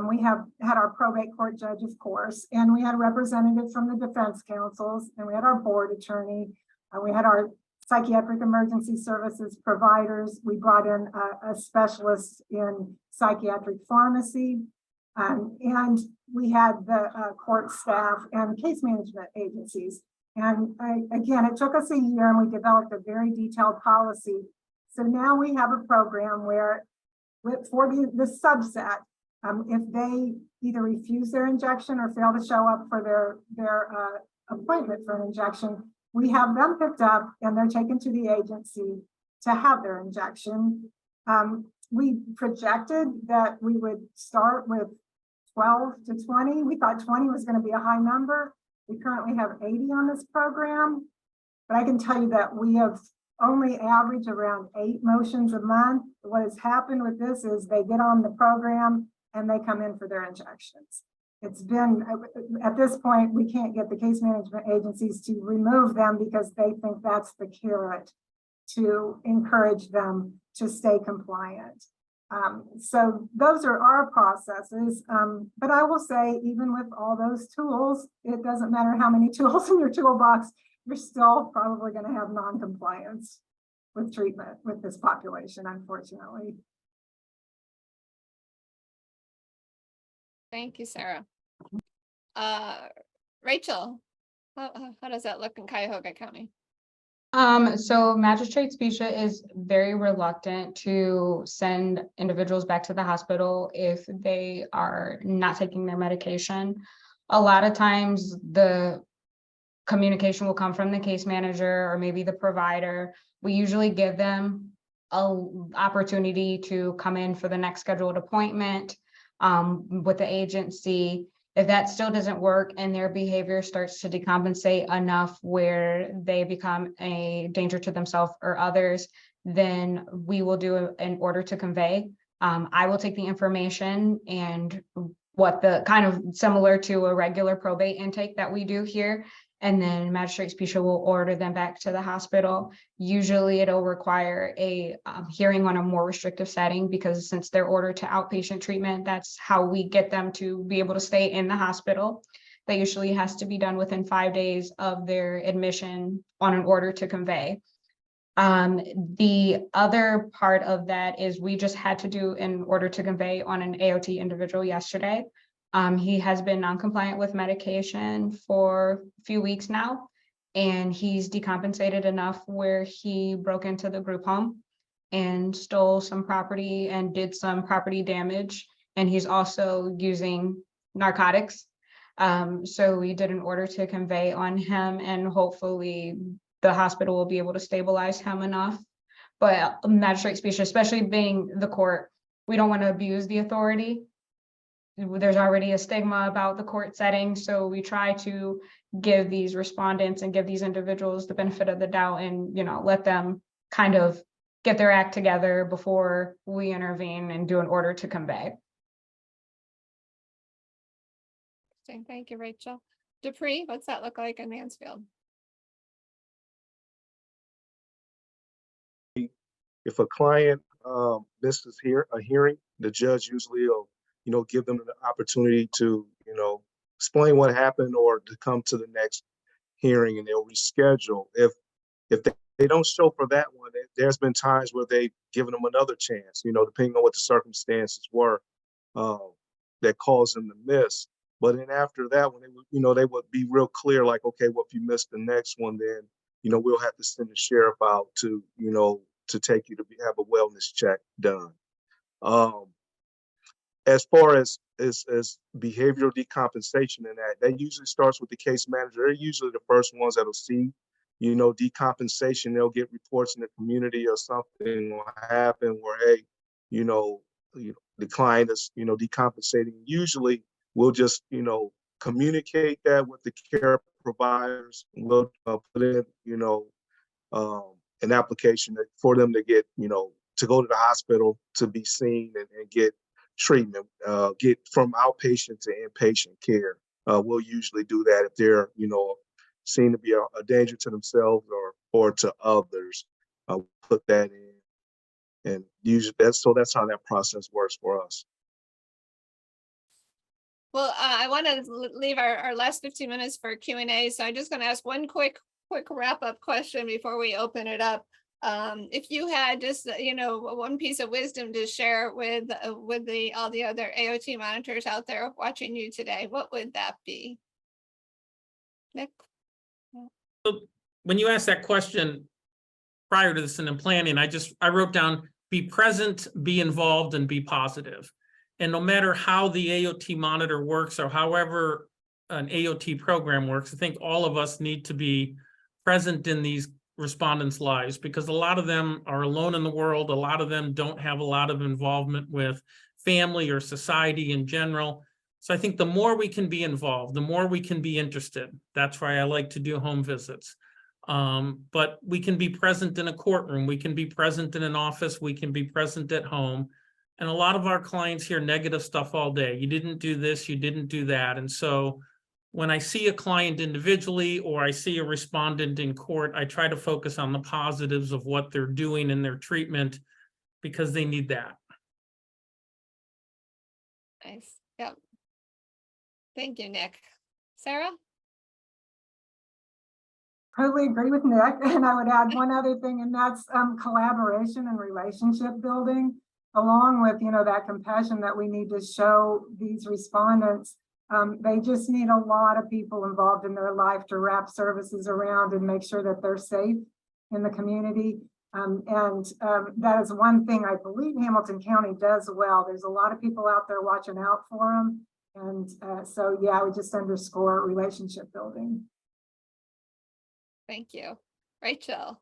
We have had our probate court judge, of course, and we had a representative from the defense councils, and we had our board attorney, we had our psychiatric emergency services providers. We brought in a specialist in psychiatric pharmacy, and we had the court staff and case management agencies. And again, it took us a year and we developed a very detailed policy. So now we have a program where for the subset, if they either refuse their injection or fail to show up for their appointment for an injection, we have them picked up and they're taken to the agency to have their injection. We projected that we would start with 12 to 20. We thought 20 was going to be a high number. We currently have 80 on this program, but I can tell you that we have only averaged around 8 motions a month. What has happened with this is they get on the program and they come in for their injections. It's been, at this point, we can't get the case management agencies to remove them because they think that's the carrot to encourage them to stay compliant. So those are our processes. But I will say, even with all those tools, it doesn't matter how many tools in your toolbox, you're still probably going to have non-compliance with treatment with this population, unfortunately. Thank you, Sarah. Rachel, how does that look in Cuyahoga County? So Magistrate Specia is very reluctant to send individuals back to the hospital if they are not taking their medication. A lot of times the communication will come from the case manager or maybe the provider. We usually give them an opportunity to come in for the next scheduled appointment with the agency. If that still doesn't work and their behavior starts to decompensate enough where they become a danger to themselves or others, then we will do an order to convey. I will take the information and what the kind of similar to a regular probate intake that we do here. And then Magistrate Specia will order them back to the hospital. Usually it'll require a hearing on a more restrictive setting, because since they're ordered to outpatient treatment, that's how we get them to be able to stay in the hospital. That usually has to be done within 5 days of their admission on an order to convey. The other part of that is we just had to do an order to convey on an AOT individual yesterday. He has been non-compliant with medication for a few weeks now, and he's decompensated enough where he broke into the group home and stole some property and did some property damage. And he's also using narcotics. So we did an order to convey on him, and hopefully the hospital will be able to stabilize him enough. But Magistrate Specia, especially being the court, we don't want to abuse the authority. There's already a stigma about the court setting, so we try to give these respondents and give these individuals the benefit of the doubt, and let them kind of get their act together before we intervene and do an order to convey. Thank you, Rachel. Dupree, what's that look like in Mansfield? If a client misses a hearing, the judge usually will, give them the opportunity to, explain what happened or to come to the next hearing, and they'll reschedule. If they don't show for that one, there's been times where they've given them another chance, depending on what the circumstances were that caused them to miss. But then after that one, they would be real clear, like, okay, well, if you missed the next one, then, we'll have to send the sheriff out to, to take you to have a wellness check done. As far as behavioral decompensation and that usually starts with the case manager. They're usually the first ones that'll see, decompensation. They'll get reports in the community or something will happen where, hey, the client is, decompensating. Usually we'll just, communicate that with the care providers. We'll put in, an application for them to get, to go to the hospital to be seen and get treatment, get from outpatient to inpatient care. We'll usually do that if they're, seen to be a danger to themselves or to others. Put that in, and usually that's how that process works for us. Well, I want to leave our last 15 minutes for Q&A, so I'm just going to ask one quick wrap-up question before we open it up. If you had just one piece of wisdom to share with all the other AOT monitors out there watching you today, what would that be? Nick? So when you asked that question prior to this in the planning, I wrote down, be present, be involved, and be positive. And no matter how the AOT monitor works or however an AOT program works, I think all of us need to be present in these respondents' lives, because a lot of them are alone in the world. A lot of them don't have a lot of involvement with family or society in general. So I think the more we can be involved, the more we can be interested. That's why I like to do home visits. But we can be present in a courtroom. We can be present in an office. We can be present at home. And a lot of our clients hear negative stuff all day. You didn't do this, you didn't do that. And so when I see a client individually or I see a respondent in court, I try to focus on the positives of what they're doing in their treatment, because they need that. Nice. Yep. Thank you, Nick. Sarah? Totally agree with Nick, and I would add one other thing, and that's collaboration and relationship building, along with, you know, that compassion that we need to show these respondents. They just need a lot of people involved in their life to wrap services around and make sure that they're safe in the community. That is one thing I believe Hamilton County does well. There's a lot of people out there watching out for them. And so, yeah, I would just underscore relationship building. Thank you. Rachel?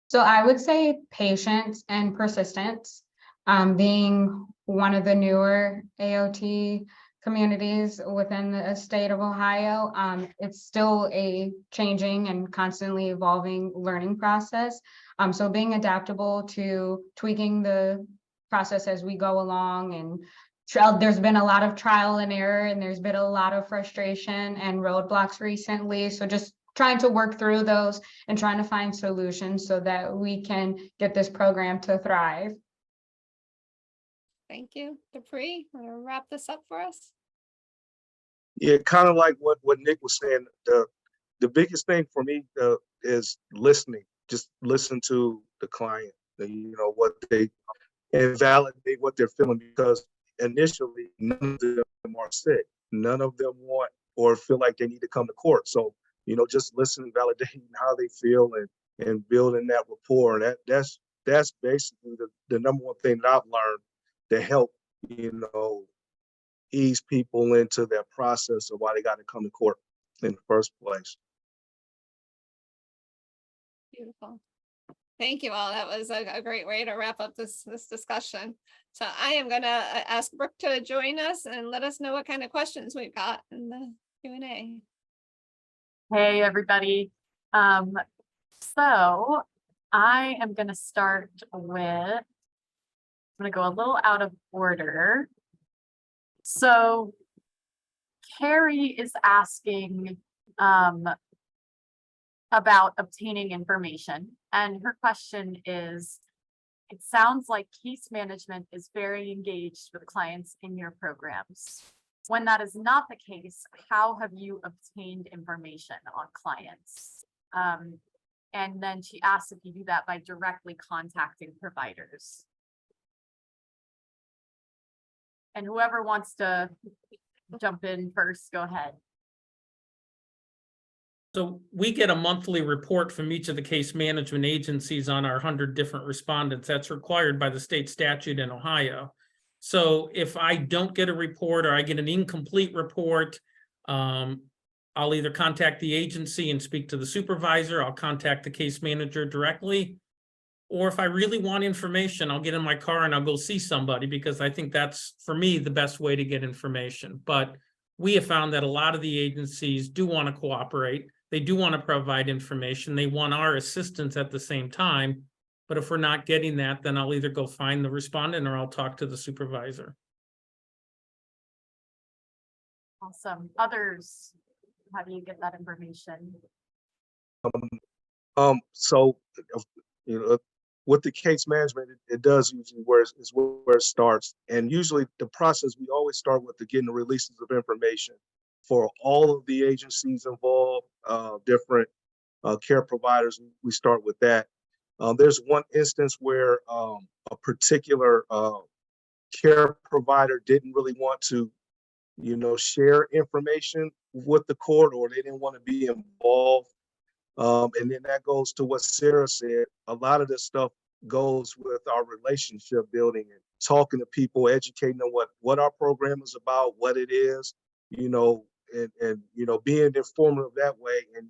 So I would say patience and persistence, being one of the newer AOT communities within the state of Ohio. It's still a changing and constantly evolving learning process. So being adaptable to tweaking the process as we go along, and there's been a lot of trial and error, and there's been a lot of frustration and roadblocks recently. So just trying to work through those and trying to find solutions so that we can get this program to thrive. Thank you. Dupree, want to wrap this up for us? Yeah, kind of like what Nick was saying. The biggest thing for me is listening. Just listen to the client, you know, what they, and validate what they're feeling, because initially none of them are sick. None of them want or feel like they need to come to court. So, you know, just listening, validating how they feel, and building that rapport. That's basically the number one thing that I've learned to help, you know, ease people into that process of why they got to come to court in the first place. Beautiful. Thank you all. That was a great way to wrap up this discussion. So I am going to ask Brooke to join us and let us know what kind of questions we've got in the Q&A. Hey, everybody. So I am going to start with, I'm going to go a little out of order. So Carrie is asking about obtaining information, and her question is, it sounds like case management is very engaged with clients in your programs. When that is not the case, how have you obtained information on clients? And then she asks if you do that by directly contacting providers. And whoever wants to jump in first, go ahead. So we get a monthly report from each of the case management agencies on our 100 different respondents. That's required by the state statute in Ohio. So if I don't get a report, or I get an incomplete report, I'll either contact the agency and speak to the supervisor, I'll contact the case manager directly, or if I really want information, I'll get in my car and I'll go see somebody, because I think that's, for me, the best way to get information. But we have found that a lot of the agencies do want to cooperate. They do want to provide information. They want our assistance at the same time. But if we're not getting that, then I'll either go find the respondent or I'll talk to the supervisor. Awesome. Others, how do you get that information? So, you know, with the case management, it does usually where it starts. And usually the process, we always start with getting the releases of information for all of the agencies involved, different care providers. We start with that. There's one instance where a particular care provider didn't really want to, you know, share information with the court, or they didn't want to be involved. And then that goes to what Sarah said. A lot of this stuff goes with our relationship building and talking to people, educating them what our program is about, what it is, you know, and you know, being informative that way. And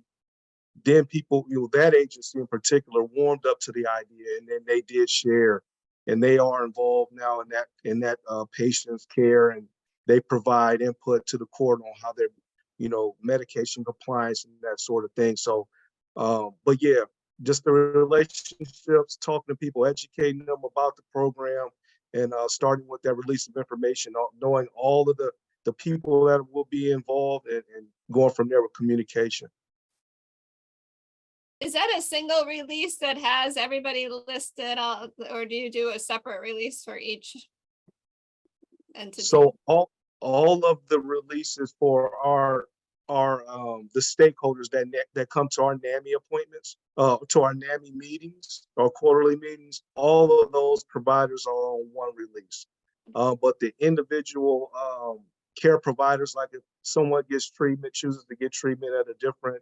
then people, you know, that agency in particular warmed up to the idea, and then they did share, and they are involved now in that patient's care, and they provide input to the court on how they're, you know, medication compliance and that sort of thing. So, but yeah, just the relationships, talking to people, educating them about the program, and starting with that release of information, knowing all of the people that will be involved, and going from there with communication. Is that a single release that has everybody listed, or do you do a separate release for each? entity? So all of the releases for the stakeholders that come to our NAMI appointments, to our NAMI meetings or quarterly meetings, all of those providers are on one release. But the individual care providers, like if someone gets treatment, chooses to get treatment at a different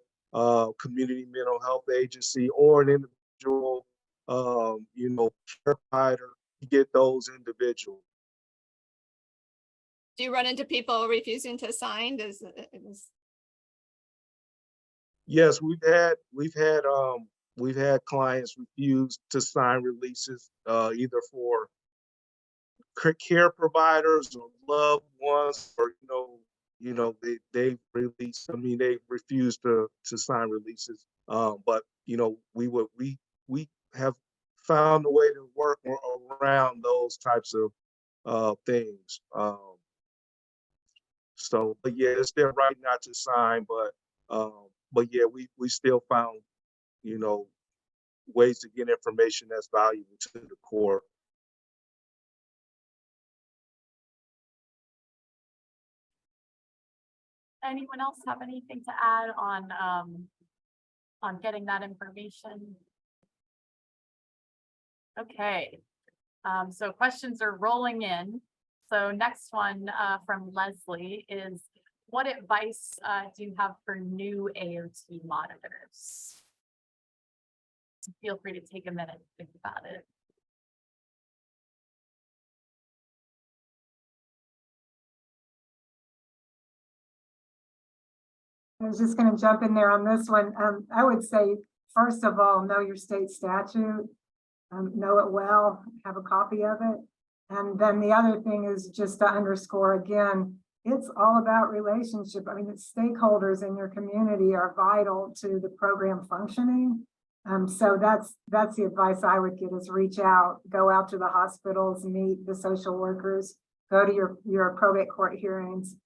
community mental health agency or an individual, care provider, you get those individuals. Do you run into people refusing to sign? Yes, we've had clients refuse to sign releases, either for care providers or loved ones, or they release. I mean, they refuse to sign releases. But we have found a way to work around those types of things. So, but yeah, it's their right not to sign, but yeah, we still found, ways to get information that's valuable to the core. Anyone else have anything to add on getting that information? Okay, so questions are rolling in. So next one from Leslie is, what advice do you have for new AOT monitors? Feel free to take a minute to think about it. I was just going to jump in there on this one. I would say, first of all, know your state statute, know it well, have a copy of it. And then the other thing is just to underscore again, it's all about relationship. I mean, the stakeholders in your community are vital to the program functioning. So that's the advice I would give, is reach out, go out to the hospitals, meet the social workers, go to your probate court hearings,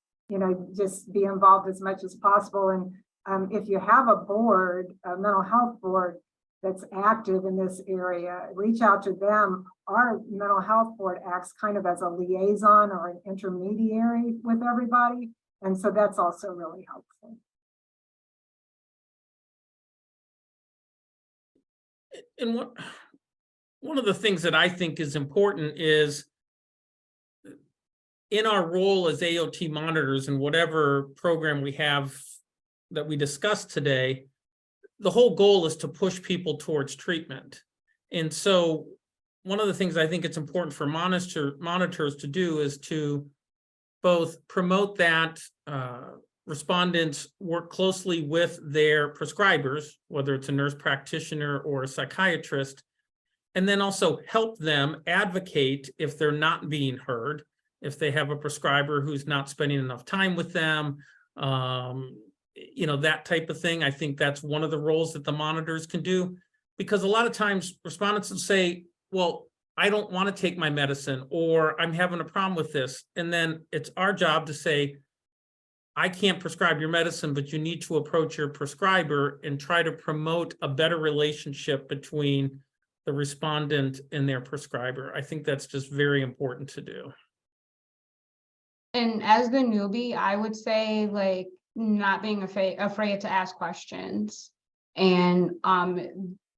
just be involved as much as possible. And if you have a board, a mental health board that's active in this area, reach out to them. Our mental health board acts kind of as a liaison or an intermediary with everybody. And so that's also really helpful. And one of the things that I think is important is, in our role as AOT monitors and whatever program we have that we discussed today, the whole goal is to push people towards treatment. And so one of the things I think it's important for monitors to do is to both promote that respondents work closely with their prescribers, whether it's a nurse practitioner or a psychiatrist, and then also help them advocate if they're not being heard, if they have a prescriber who's not spending enough time with them, that type of thing. I think that's one of the roles that the monitors can do, because a lot of times respondents will say, well, I don't want to take my medicine, or I'm having a problem with this. And then it's our job to say, I can't prescribe your medicine, but you need to approach your prescriber and try to promote a better relationship between the respondent and their prescriber. I think that's just very important to do. And as the newbie, I would say, like, not being afraid to ask questions. And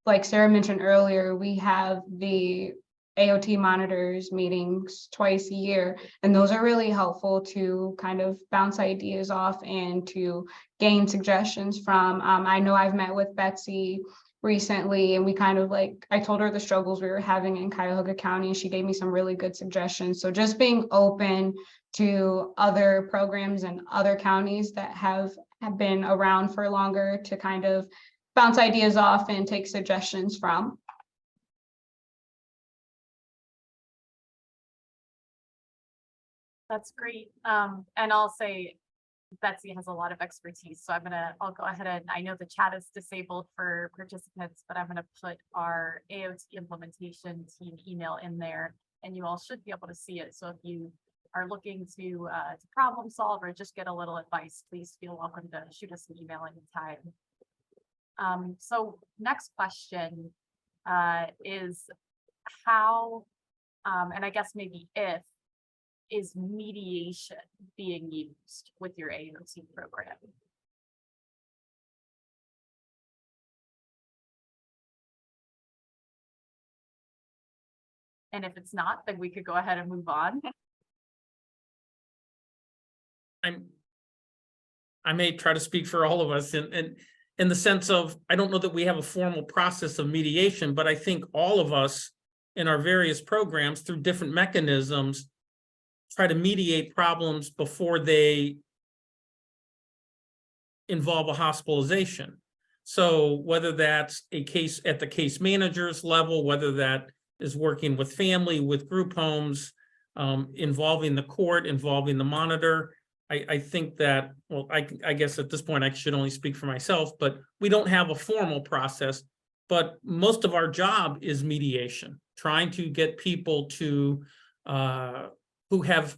like Sarah mentioned earlier, we have the AOT monitors meetings twice a year, and those are really helpful to kind of bounce ideas off and to gain suggestions from. I know I've met with Betsy recently, and we kind of I told her the struggles we were having in Cuyahoga County, and she gave me some really good suggestions. So just being open to other programs and other counties that have been around for longer to kind of bounce ideas off and take suggestions from. That's great. And I'll say Betsy has a lot of expertise, so I'll go ahead, and I know the chat is disabled for participants, but I'm gonna put our AOT implementation team email in there, and you all should be able to see it. So if you are looking to problem solve or just get a little advice, please feel welcome to shoot us an email anytime. So next question is how, and I guess maybe if, is mediation being used with your AOT program? And if it's not, then we could go ahead and move on. I may try to speak for all of us and in the sense of, I don't know that we have a formal process of mediation, but I think all of us in our various programs through different mechanisms try to mediate problems before they involve a hospitalization. So whether that's a case at the case manager's level, whether that is working with family, with group homes, involving the court, involving the monitor, I think that, well, I guess at this point I should only speak for myself, but we don't have a formal process, but most of our job is mediation, trying to get people to who have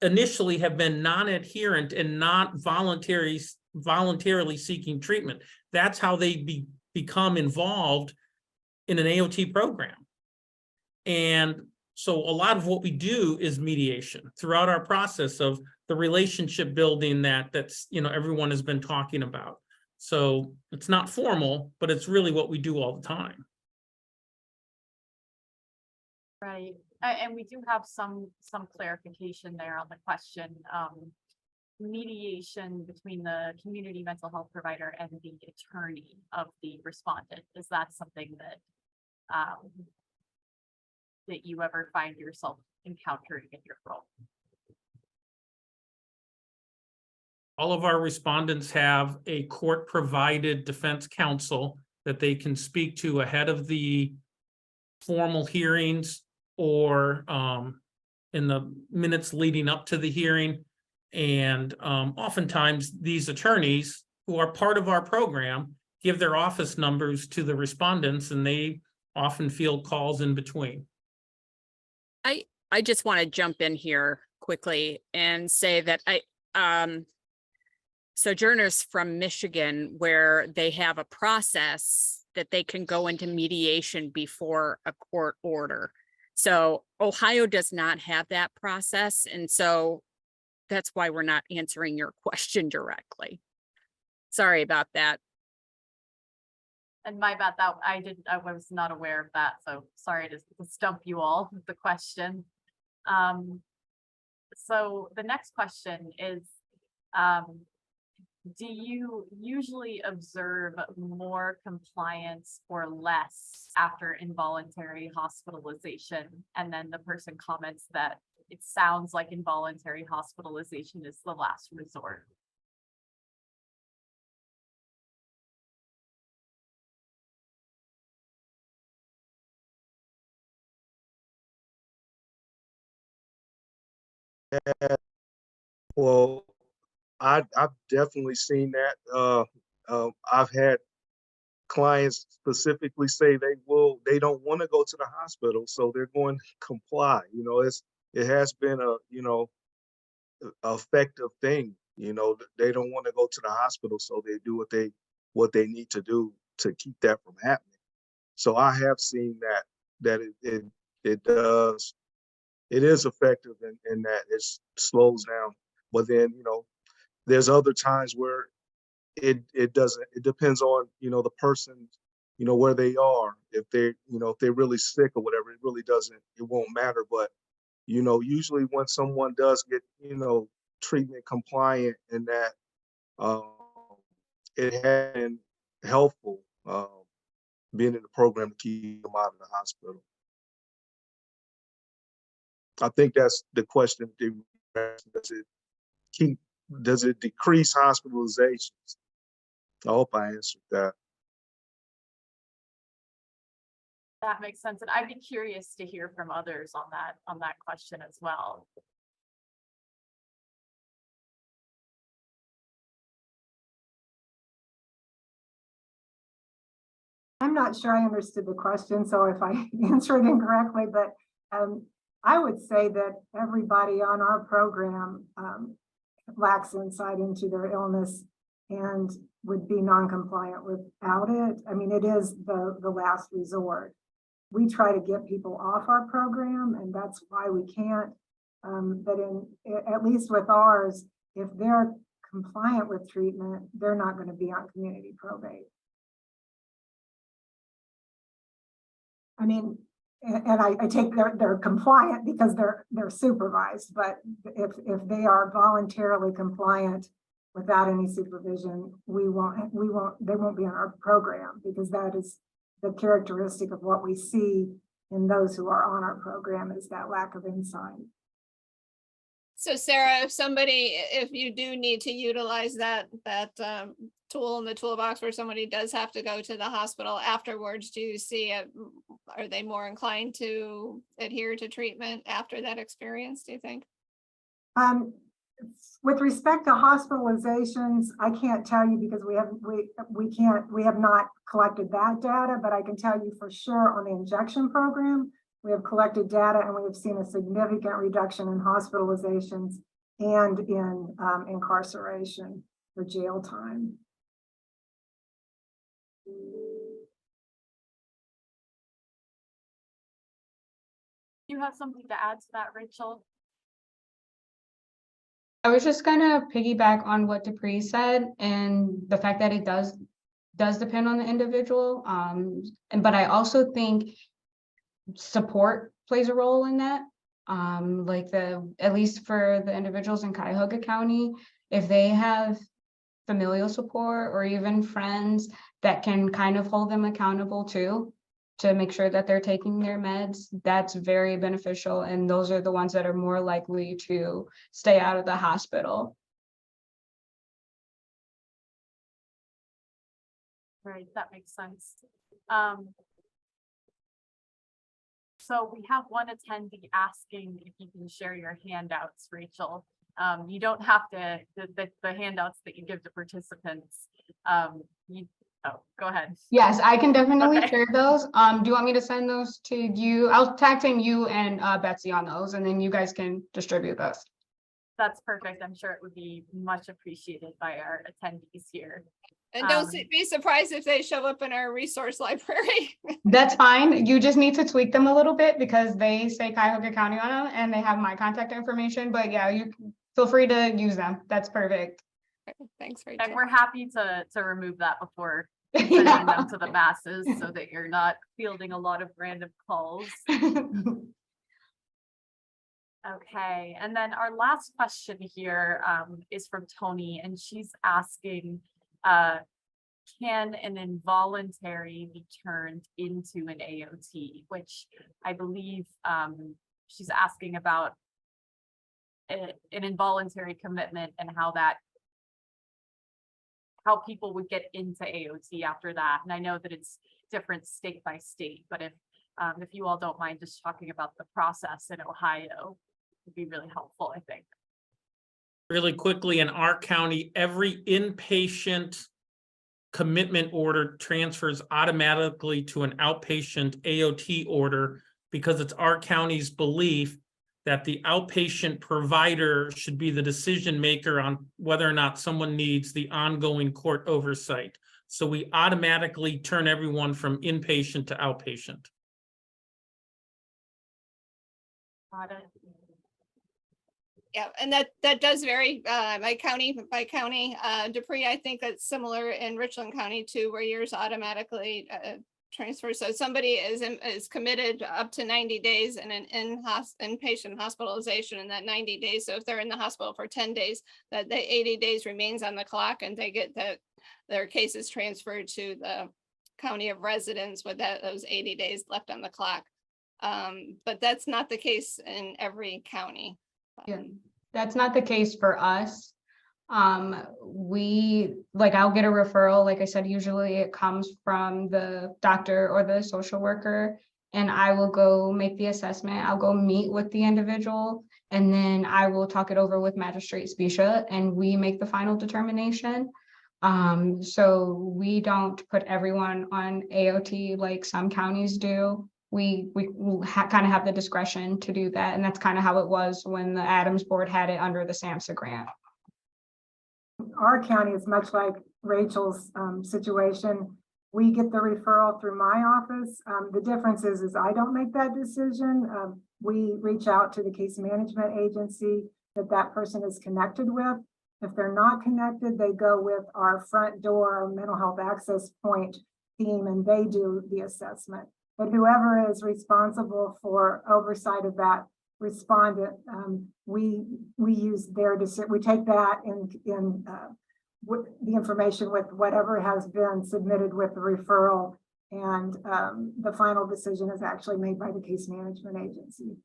initially have been non-adherent and not voluntarily seeking treatment. That's how they become involved in an AOT program. And so a lot of what we do is mediation throughout our process of the relationship building that's, you know, everyone has been talking about. So it's not formal, but it's really what we do all the time. Right. And we do have some clarification there on the question. Mediation between the community mental health provider and the attorney of the respondent. Is that something that that you ever find yourself encountering in your role? All of our respondents have a court-provided defense counsel that they can speak to ahead of the formal hearings or in the minutes leading up to the hearing. And oftentimes these attorneys who are part of our program give their office numbers to the respondents, and they often field calls in between. I just want to jump in here quickly and say that sojourners from Michigan, where they have a process that they can go into mediation before a court order. So Ohio does not have that process. And so that's why we're not answering your question directly. Sorry about that. And my bad, that I was not aware of that. So sorry to stump you all with the question. So the next question is, do you usually observe more compliance or less after involuntary hospitalization? And then the person comments that it sounds like involuntary hospitalization is the last resort. Well, I've definitely seen that. I've had clients specifically say they don't want to go to the hospital, so they're going to comply. You know, it has been a, you know, effective thing. You know, they don't want to go to the hospital, so they do what they need to do to keep that from happening. So I have seen that it does. It is effective in that it slows down. But then, you know, there's other times where it doesn't. It depends on, you know, the person, you know, where they are. If they're really sick or whatever, it really doesn't. It won't matter. But, you know, usually when someone does get, you know, treatment compliant, and that it has been helpful being in the program to keep them out of the hospital. I think that's the question. Does it decrease hospitalizations? I hope I answered that. That makes sense. And I'd be curious to hear from others on that question as well. I'm not sure I understood the question, so if I answer it incorrectly, but I would say that everybody on our program lacks insight into their illness and would be non-compliant without it. I mean, it is the last resort. We try to get people off our program, and that's why we can't But at least with ours, if they're compliant with treatment, they're not going to be on community probate. I mean, and I take they're compliant because they're supervised, but if they are voluntarily compliant without any supervision, they won't be on our program, because that is the characteristic of what we see in those who are on our program, is that lack of insight. So Sarah, if you do need to utilize that tool in the toolbox where somebody does have to go to the hospital afterwards, do you see are they more inclined to adhere to treatment after that experience, do you think? With respect to hospitalizations, I can't tell you, because we have not collected that data, but I can tell you for sure on the injection program, we have collected data and we have seen a significant reduction in hospitalizations and in incarceration for jail time. You have something to add to that, Rachel? I was just gonna piggyback on what Dupree said, and the fact that it does depend on the individual. But I also think support plays a role in that. Like at least for the individuals in Cuyahoga County, if they have familial support or even friends that can kind of hold them accountable too, to make sure that they're taking their meds, that's very beneficial. And those are the ones that are more likely to stay out of the hospital. Right, that makes sense. So we have one attendee asking if you can share your handouts, Rachel. You don't have to, the handouts that you give to participants. Go ahead. Yes, I can definitely Okay. share those. Do you want me to send those to you? I'll tag team you and Betsy on those, and then you guys can distribute those. That's perfect. I'm sure it would be much appreciated by our attendees here. And don't be surprised if they show up in our resource library. That's fine. You just need to tweak them a little bit because they say Cuyahoga County on them and they have my contact information. But yeah, you feel free to use them. That's perfect. Thanks, Rachel. And we're happy to remove that before sending them to the masses, so that you're not fielding a lot of random calls. Okay, and then our last question here is from Tony, and she's asking, can an involuntary be turned into an AOT, which I believe she's asking about an involuntary commitment and how people would get into AOT after that. And I know that it's different state by state, but if you all don't mind just talking about the process in Ohio, would be really helpful, I think. Really quickly, in our county, every inpatient commitment order transfers automatically to an outpatient AOT order, because it's our county's belief that the outpatient provider should be the decision maker on whether or not someone needs the ongoing court oversight. So we automatically turn everyone from inpatient to outpatient. Got it. Yeah, and that does vary by county. Dupree, I think that's similar in Richland County too, where yours automatically transfer. So somebody is committed up to 90 days in an inpatient hospitalization in that 90 days. So if they're in the hospital for 10 days, that the 80 days remains on the clock, and they get their cases transferred to the county of residence with those 80 days left on the clock. But that's not the case in every county. Yeah, that's not the case for us. I'll get a referral. Like I said, usually it comes from the doctor or the social worker, and I will go make the assessment. I'll go meet with the individual, and then I will talk it over with Magistrate Specia, and we make the final determination. So we don't put everyone on AOT like some counties do. We kind of have the discretion to do that, and that's kind of how it was when the Adams board had it under the SAMHSA grant. Our county is much like Rachel's situation. We get the referral through my office. The difference is I don't make that decision. We reach out to the case management agency that that person is connected with. If they're not connected, they go with our front door mental health access point team and they do the assessment. But whoever is responsible for oversight of that respondent, we use their decision. We take that in with the information with whatever has been submitted with the referral, and the final decision is actually made by the case management agency.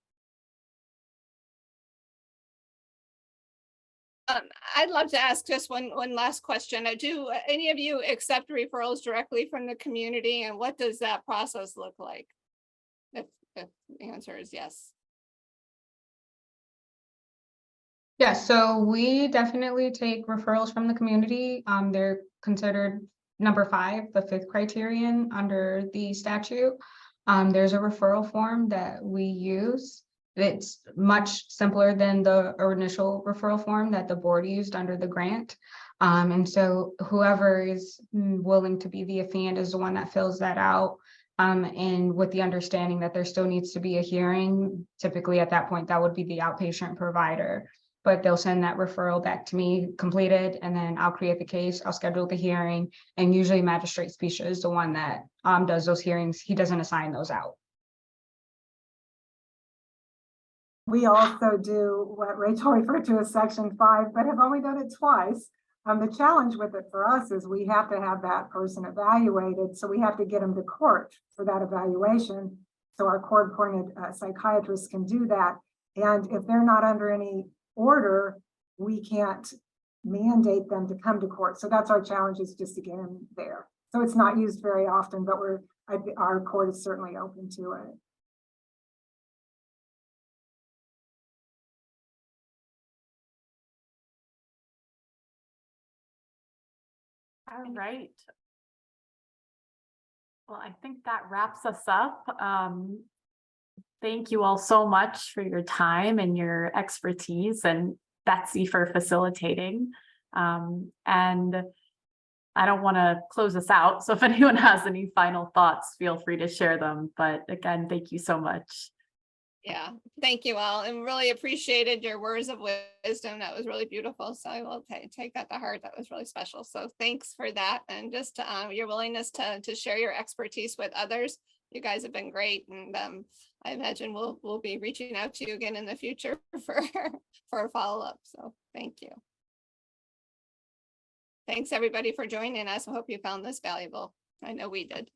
I'd love to ask just one last question. Do any of you accept referrals directly from the community, and what does that process look like? If the answer is yes. Yeah, so we definitely take referrals from the community. They're considered number 5, the 5th criterion under the statute. There's a referral form that we use. It's much simpler than the initial referral form that the board used under the grant. And so whoever is willing to be the affiant is the one that fills that out. And with the understanding that there still needs to be a hearing, typically at that point, that would be the outpatient provider. But they'll send that referral back to me completed, and then I'll create the case, I'll schedule the hearing, and usually Magistrate Specia is the one that does those hearings. He doesn't assign those out. We also do what Rachel referred to as Section 5, but have only done it twice. The challenge with it for us is we have to have that person evaluated, so we have to get them to court for that evaluation. So our court-appointed psychiatrists can do that. And if they're not under any order, we can't mandate them to come to court. So that's our challenge, is just to get them there. So it's not used very often, but our court is certainly open to it. All right. Well, I think that wraps us up. Thank you all so much for your time and your expertise, and Betsy for facilitating. And I don't want to close us out, so if anyone has any final thoughts, feel free to share them. But again, thank you so much. Yeah, thank you all, and really appreciated your words of wisdom. That was really beautiful. So I will take that to heart. That was really special. So thanks for that, and just your willingness to share your expertise with others. You guys have been great, and I imagine we'll be reaching out to you again in the future for a follow-up. So thank you. Thanks everybody for joining us. I hope you found this valuable. I know we did.